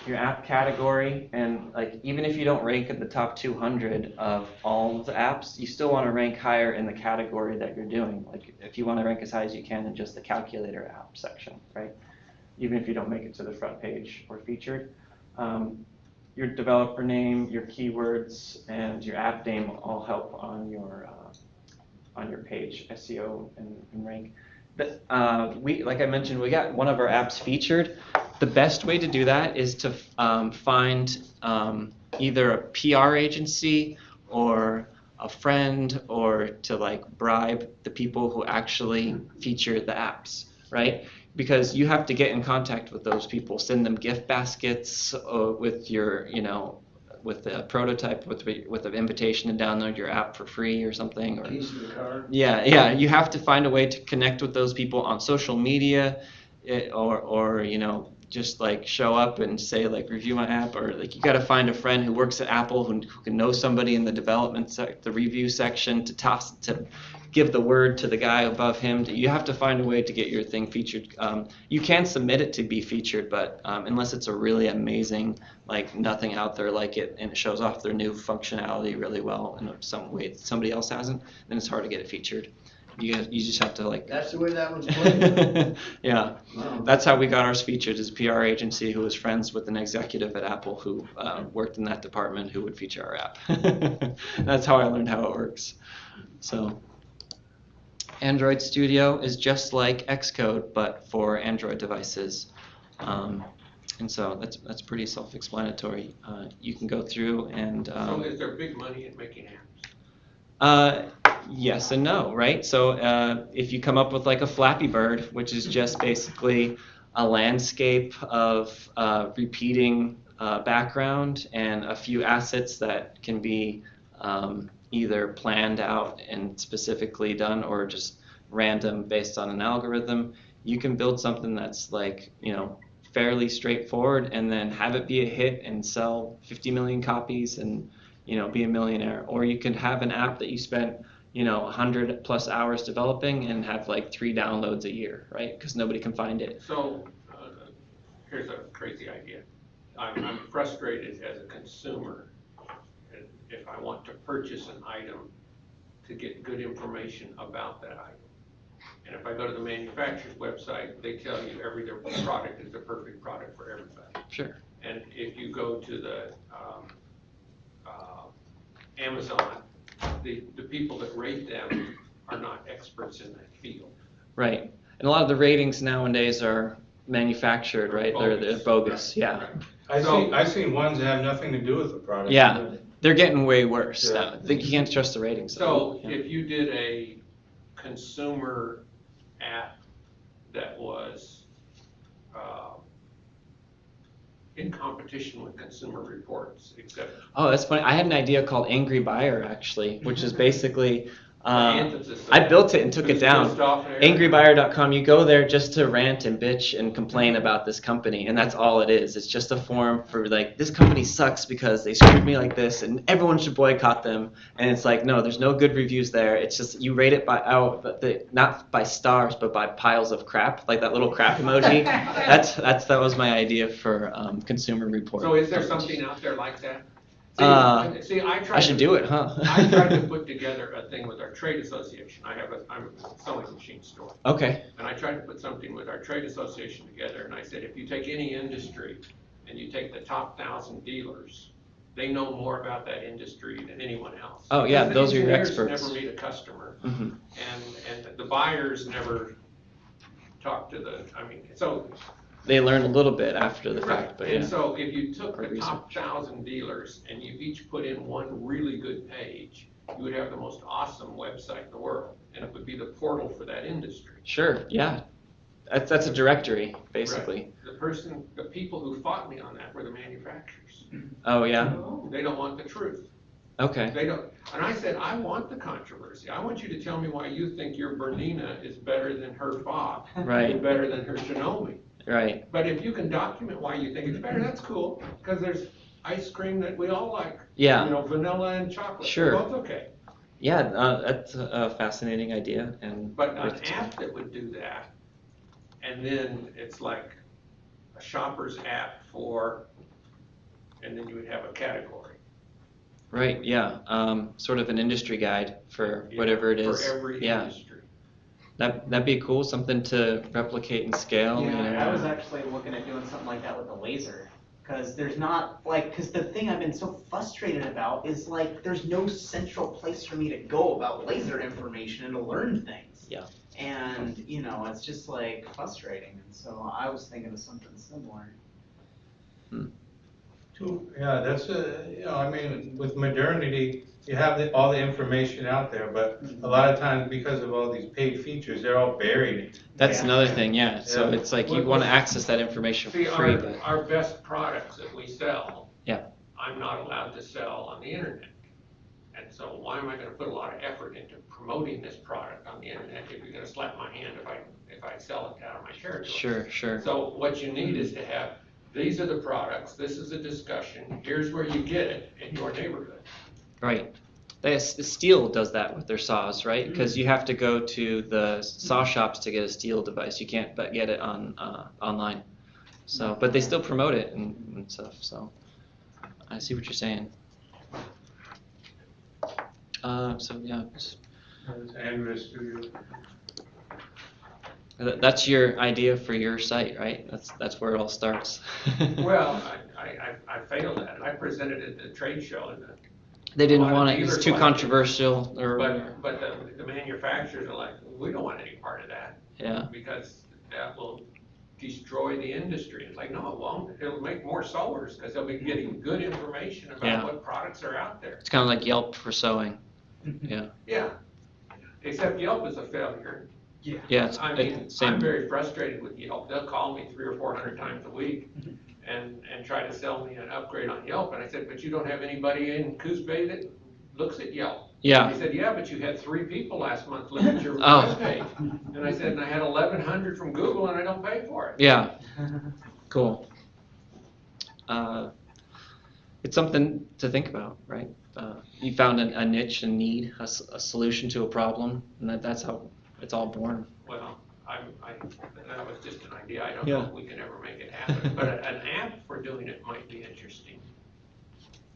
your app category, and like even if you don't rank in the top 200 of all the apps, you still want to rank higher in the category that you're doing. Like if you want to rank as high as you can in just the calculator app section, right? Even if you don't make it to the front page or featured. Your developer name, your keywords, and your app name all help on your page, SEO and rank. But like I mentioned, we got one of our apps featured. The best way to do that is to find either a PR agency or a friend, or to like bribe the people who actually feature the apps, right? Because you have to get in contact with those people, send them gift baskets with your, with the prototype, with an invitation to download your app for free or something. Or Keys to the car. Yeah. You have to find a way to connect with those people on social media, or just like show up and say like review my app, or like you got to find a friend who works at Apple who can know somebody in the development the review section to give the word to the guy above him. You have to find a way to get your thing featured. You can submit it to be featured, but unless it's a really amazing, like nothing out there like it, and it shows off their new functionality really well in some way that somebody else hasn't, then it's hard to get it featured. You just have to like. That's the way that one's played. Yeah, Wow. That's how we got ours featured, as a PR agency who was friends with an executive at Apple who worked in that department who would feature our app. That's how I learned how it works. So Android Studio is just like Xcode, but for Android devices. And so that's pretty self-explanatory. You can go through and. So is there big money in making apps? Yes and no, right? So if you come up with like a Flappy Bird, which is just basically a landscape of repeating background and a few assets that can be either planned out and specifically done, or just random based on an algorithm, you can build something that's like, fairly straightforward, and then have it be a hit and sell 50 million copies and, be a millionaire. Or you could have an app that you spent 100 plus hours developing and have like 3 downloads a year, right? Because nobody can find it. So here's a crazy idea. I'm frustrated as a consumer if I want to purchase an item to get good information about that item. And if I go to the manufacturer's website, they tell you their product is the perfect product for everybody. Sure. And if you go to the Amazon, the people that rate them are not experts in that field. Right. And a lot of the ratings nowadays are manufactured, right? They're bogus, yeah. I've seen ones that have nothing to do with the product. Yeah, they're getting way worse Yeah. now. I think you can't trust the ratings. So Yeah. if you did a consumer app that was in competition with Consumer Reports, except Oh, that's funny. I had an idea called Angry Buyer, actually, which is basically, antithesis of- I built it and took it Who's down. pissed off and everything. Angrybuyer.com, you go there just to rant and bitch and complain about this company, and that's all it is. It's just a forum for like, this company sucks because they screwed me like this, and everyone should boycott them. And it's like, no, there's no good reviews there. It's just you rate it by not by stars, but by piles of crap, like that little crap emoji. That was my idea for Consumer Report. So is there something out there like that? See, I should do it, huh? I tried to put together a thing with our trade association. I'm a sewing machine store. Okay. And I tried to put something with our trade association together, and I said, if you take any industry and you take the top 1,000 dealers, they know more about that industry than anyone else. Oh, yeah, Because the those are your engineers experts. never meet a customer, Mm-hmm. and the buyers never talk to so. They learn a little bit after the fact, but And yeah. so if you took Or the top research. 1,000 dealers and you each put in one really good page, you would have the most awesome website in the world, and it would be the portal for that industry. Sure, yeah. That's a directory, basically. Right. The people who fought me on that were the manufacturers. Oh, yeah? They don't want the truth. Okay. They don't, and I said, I want the controversy. I want you to tell me why you think your Bernina is better than her Fob, Right. better than her Shinomi. Right. But if you can document why you think it's better, that's cool, because there's ice cream that we all like. Yeah. Vanilla and chocolate. Sure. Both okay. Yeah, that's a fascinating idea. But an app that would do that, and then it's like a shopper's app and then you would have a category. Right, yeah. Sort of an industry guide for whatever it is. For every Yeah. industry. That'd be cool, something to replicate and scale. Yeah, you know. I was actually looking at doing something like that with the laser. Because the thing I've been so frustrated about is like, there's no central place for me to go about laser information and to learn things. Yeah. And, it's just like frustrating. And so I was thinking of something similar. Yeah, that's with modernity, you have all the information out there, but a lot of times because of all these paid features, they're all buried. That's Yeah. another thing, yeah. So Yeah. it's like you want to access that information for See, free, but our best products that we sell, Yeah. I'm not allowed to sell on the internet. And so why am I gonna put a lot of effort into promoting this product on the internet if you're gonna slap my hand if I sell it out of my territory? sure. So what you need is to have, these are the products, this is a discussion, here's where you get it in your neighborhood. Right. Steel does that with their saws, right? Because you have to go to the saw shops to get a Steel device. You can't get it online. So, but they still promote it and stuff. So, I see what you're saying. So yeah, That's Andrews Studio. that's your idea for your site, right? That's where it all starts. Well, I failed at it. I presented it at the trade show and They didn't a lot of want it. It's dealers too liked it. controversial, or but the manufacturers are like, we don't want any part of that. yeah. Because that will destroy the industry. It's like, no, it won't. It'll make more sewers because they'll be getting good information about Yeah. what products are out there. It's kind of like Yelp for sewing. Yeah. Yeah. Except Yelp is a failure. Yeah. It's I mean, same. I'm very frustrated with Yelp. They'll call me 300 or 400 times a week and try to sell me an upgrade on Yelp. And I said, but you don't have anybody in Coos Bay that looks at Yelp. Yeah. He said, yeah, but you had 3 people last month look at your Oh. webpage. And I said, and I had 1,100 from Google and I don't pay for it. Yeah. Cool. It's something to think about, right? You found a niche, a need, a solution to a problem, and that's how it's all born. Well, that was just an idea. I don't Yeah. know if we can ever make it happen. But an app for doing it might be interesting.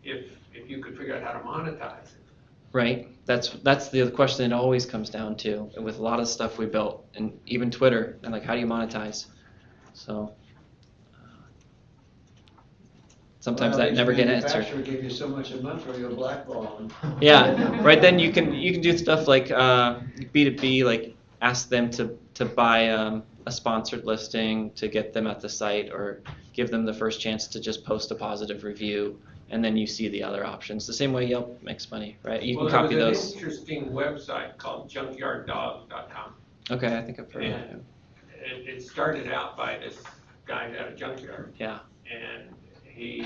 If you could figure out how to monetize it. Right. That's the question it always comes down to with a lot of stuff we built, and even Twitter, and like how do you monetize? So sometimes Well, that never get answered. Manufacturer give you so much a month or you'll blackball them. Yeah, right. Then you can do stuff like B2B, like ask them to buy a sponsored listing to get them at the site, or give them the first chance to just post a positive review, and then you see the other options. The same way Yelp makes money, right? You can copy Well, those. there's an interesting website called junkyarddogs.com. Okay, I think I've heard of that. And it started out by this guy at a junkyard. Yeah. And he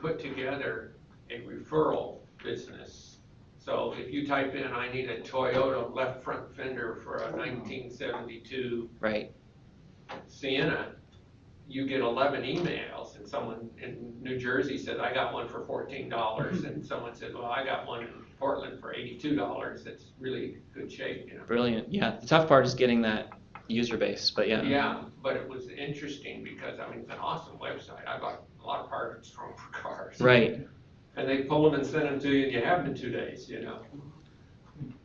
put together a referral business. So if you type in, I need a Toyota left front fender for a 1972 Right. Sienna, you get 11 emails, and someone in New Jersey said, I got one for $14, and someone said, well, I got one in Portland for $82. It's really good shape, you know. Brilliant. Yeah. The tough part is getting that user base, but yeah. Yeah, but it was interesting because, I mean, it's an awesome website. I bought a lot of parts from for cars. Right. And they pull them and send them to you, and you have them in 2 days, you know.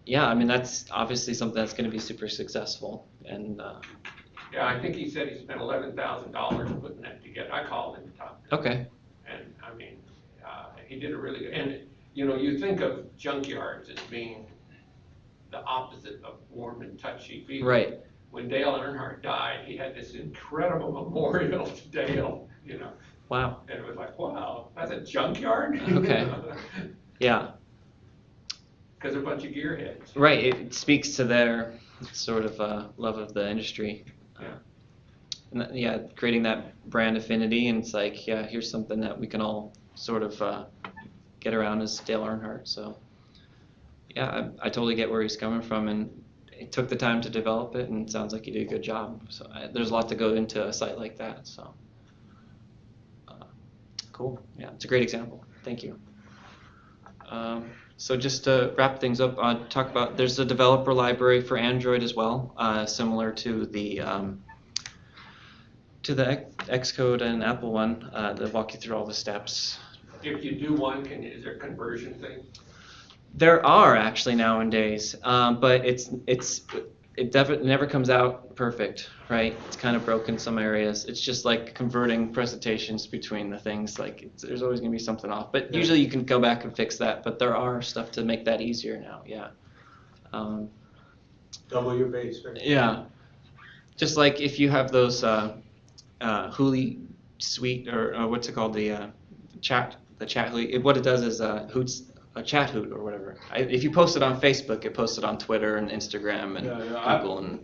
Yeah, I mean, that's obviously something that's going to be super successful. And Yeah, I think he said he spent $11,000 putting that together. I called him and talked to him. okay. And I mean, he did a really good, and you know, you think of junkyards as being the opposite of warm and touchy-feely. Right. When Dale Earnhardt died, he had this incredible memorial to Dale, you know. Wow. And it was like, wow, that's a junkyard? Okay. Yeah. Because they're a bunch of gearheads. Right. It speaks to their sort of love of the industry. Yeah. And yeah, creating that brand affinity, and it's like, yeah, here's something that we can all sort of get around as Dale Earnhardt. So, yeah, I totally get where he's coming from, and it took the time to develop it, and it sounds like he did a good job. So there's a lot to go into a site like that. So, cool. Yeah, it's a great example. Thank you. So just to wrap things up, talk about there's a developer library for Android as well, similar to the Xcode and Apple one. They'll walk you through all the steps. If you do one, is there a conversion thing? There are actually nowadays, but it definitely never comes out perfect, right? It's kind of broken in some areas. It's just like converting presentations between the things. Like there's always going to be something off, but usually you can go back and fix that. But there are stuff to make that easier now. Yeah. Double your base, right? Yeah. Just like if you have those Hooli suite or what's it called, the chat Hooli. What it does is Hoots. A chat hoot or whatever. If you post it on Facebook, it posts it on Twitter and Instagram and Google.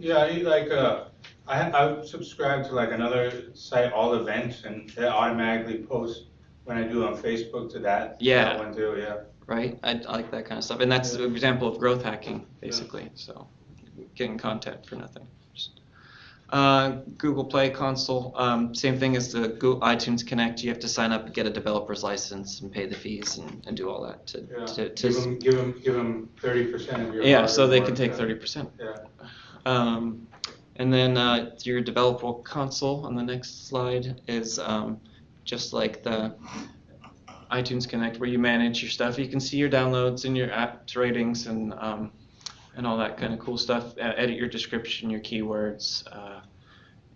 I subscribe to like another site, All Events, and it automatically posts when I do it on Facebook to that. Yeah. That one too, yeah. Right? I like that kind of stuff. And that's an example of growth hacking, basically. So getting content for nothing. Google Play Console, same thing as the Google iTunes Connect. You have to sign up and get a developer's license and pay the fees and do all that. Give them 30% of your. Yeah, so they can work, take 30%. Yeah. And then your developer console on the next slide is just like the iTunes Connect, where you manage your stuff. You can see your downloads and your app ratings and all that kind of cool stuff. Edit your description, your keywords,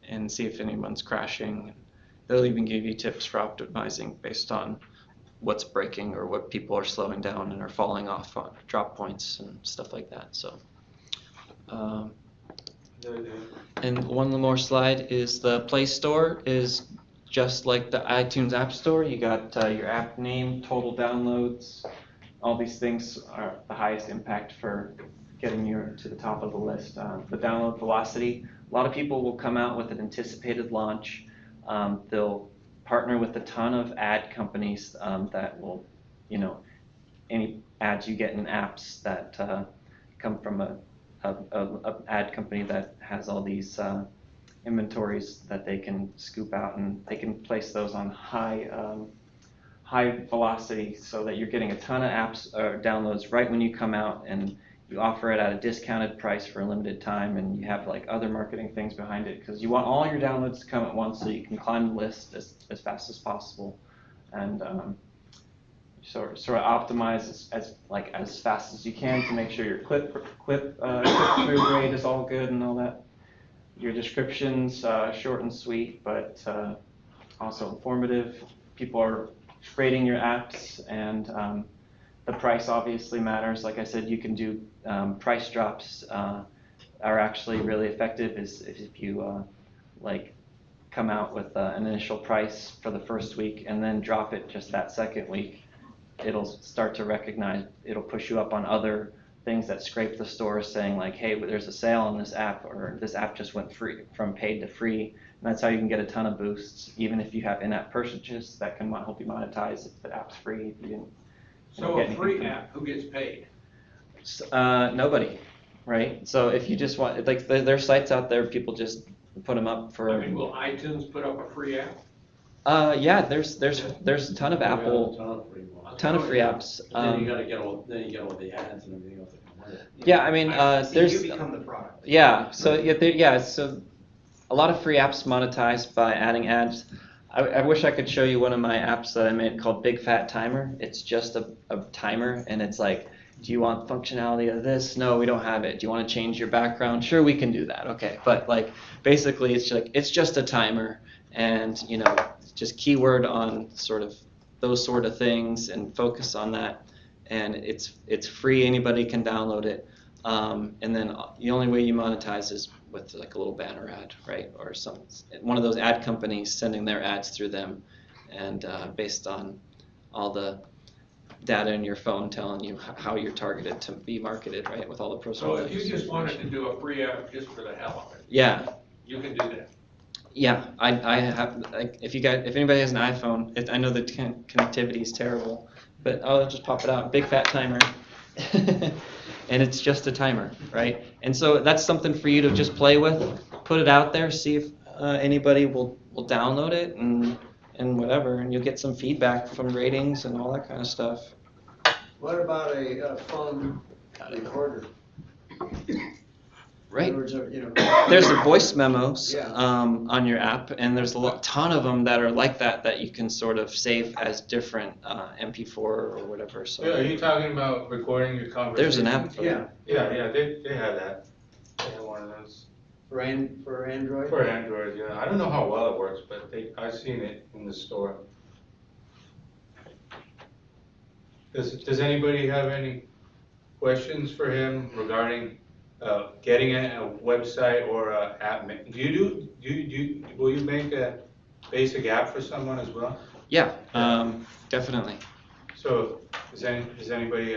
and see if anyone's crashing. They'll even give you tips for optimizing based on what's breaking or what people are slowing down and are falling off on drop points and stuff like that. So, and one more slide is the Play Store is just like the iTunes App Store. You got your app name, total downloads. All these things are the highest impact for getting you to the top of the list. The download velocity, a lot of people will come out with an anticipated launch. They'll partner with a ton of ad companies that will, any ads you get in apps that come from a ad company that has all these inventories that they can scoop out, and they can place those on high velocity so that you're getting a ton of apps or downloads right when you come out, and you offer it at a discounted price for a limited time, and you have like other marketing things behind it because you want all your downloads to come at once so you can climb the list as fast as possible. And sort of optimize as fast as you can to make sure your click-through rate is all good and all that. Your descriptions, short and sweet, but also informative. People are rating your apps, and the price obviously matters. Like I said, you can do price drops are actually really effective if you come out with an initial price for the first week and then drop it just that second week. It'll start to recognize, it'll push you up on other things that scrape the store saying like, hey, there's a sale on this app, or this app just went free from paid to free. And that's how you can get a ton of boosts, even if you have in-app purchases that can help you monetize if the app's free. If you didn't So a free app, who gets paid? Nobody, right? So if you just want, like, there are sites out there, people just put them up for. I mean, will iTunes put up a free app? Yeah, there's a ton of Apple, ton of free apps. Then you gotta get all the ads and everything else that come with it. Yeah, I mean, So there's. you become the product. Yeah, so so a lot of free apps monetize by adding ads. I wish I could show you one of my apps that I made called Big Fat Timer. It's just a timer, and it's like, do you want functionality of this? No, we don't have it. Do you want to change your background? Sure, we can do that. Okay, but like basically, it's just a timer, and just keyword on sort of those sort of things and focus on that. And it's free. Anybody can download it. And then the only way you monetize is with like a little banner ad, right? Or one of those ad companies sending their ads through them, and based on all the data in your phone telling you how you're targeted to be marketed, right? With all the So if you personalized just wanted to information. do a free app just for the hell of it, Yeah, you can do that. yeah. I have, like, if anybody has an iPhone, I know the connectivity is terrible, but I'll just pop it out. Big Fat Timer. And it's just a timer, right? And so that's something for you to just play with, put it out there, see if anybody will download it and whatever, and you'll get some feedback from ratings and all that kind of stuff. What about a phone recorder? Right. In other words, There's the voice memos Yeah. on your app, and there's a ton of them that are like that you can sort of save as different MP4 or whatever. So Yeah, are you talking about recording your conversation? there's an app for Yeah. that. Yeah, they have that. They have one of those. for Android? For Android, yeah. I don't know how well it works, but I've seen it in the store. Does anybody have any questions for him regarding getting a website or a app? Will you make a basic app for someone as well? Yeah, definitely. So is anybody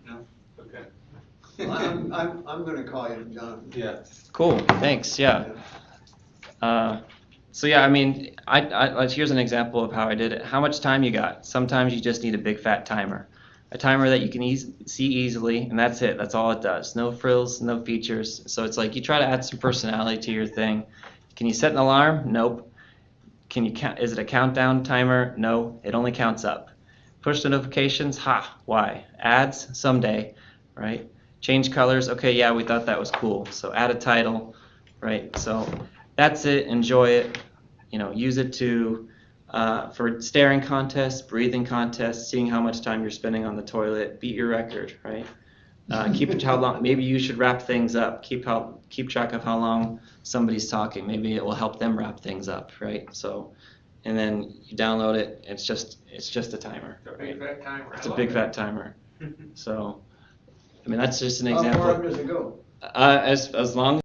no? Okay. Well, I'm gonna call you, Jonathan. Yeah. Cool. Thanks. Yeah. So yeah, I mean, here's an example of how I did it. How much time you got? Sometimes you just need a big fat timer. A timer that you can see easily, and that's it. That's all it does. No frills, no features. So it's like you try to add some personality to your thing. Can you set an alarm? Nope. Can you count? Is it a countdown timer? No. It only counts up. Push notifications? Ha. Why? Ads? Someday, right? Change colors? Okay, yeah, we thought that was cool. So add a title, right? So that's it. Enjoy it. Use it for staring contests, breathing contests, seeing how much time you're spending on the toilet, beat your record, right? Keep how long. Maybe you should wrap things up. Keep track of how long somebody's talking. Maybe it will help them wrap things up, right? So, and then you download it. It's just a timer. It's a big fat timer. It's a big fat timer. So, I mean, that's just an How far example. does it go? As long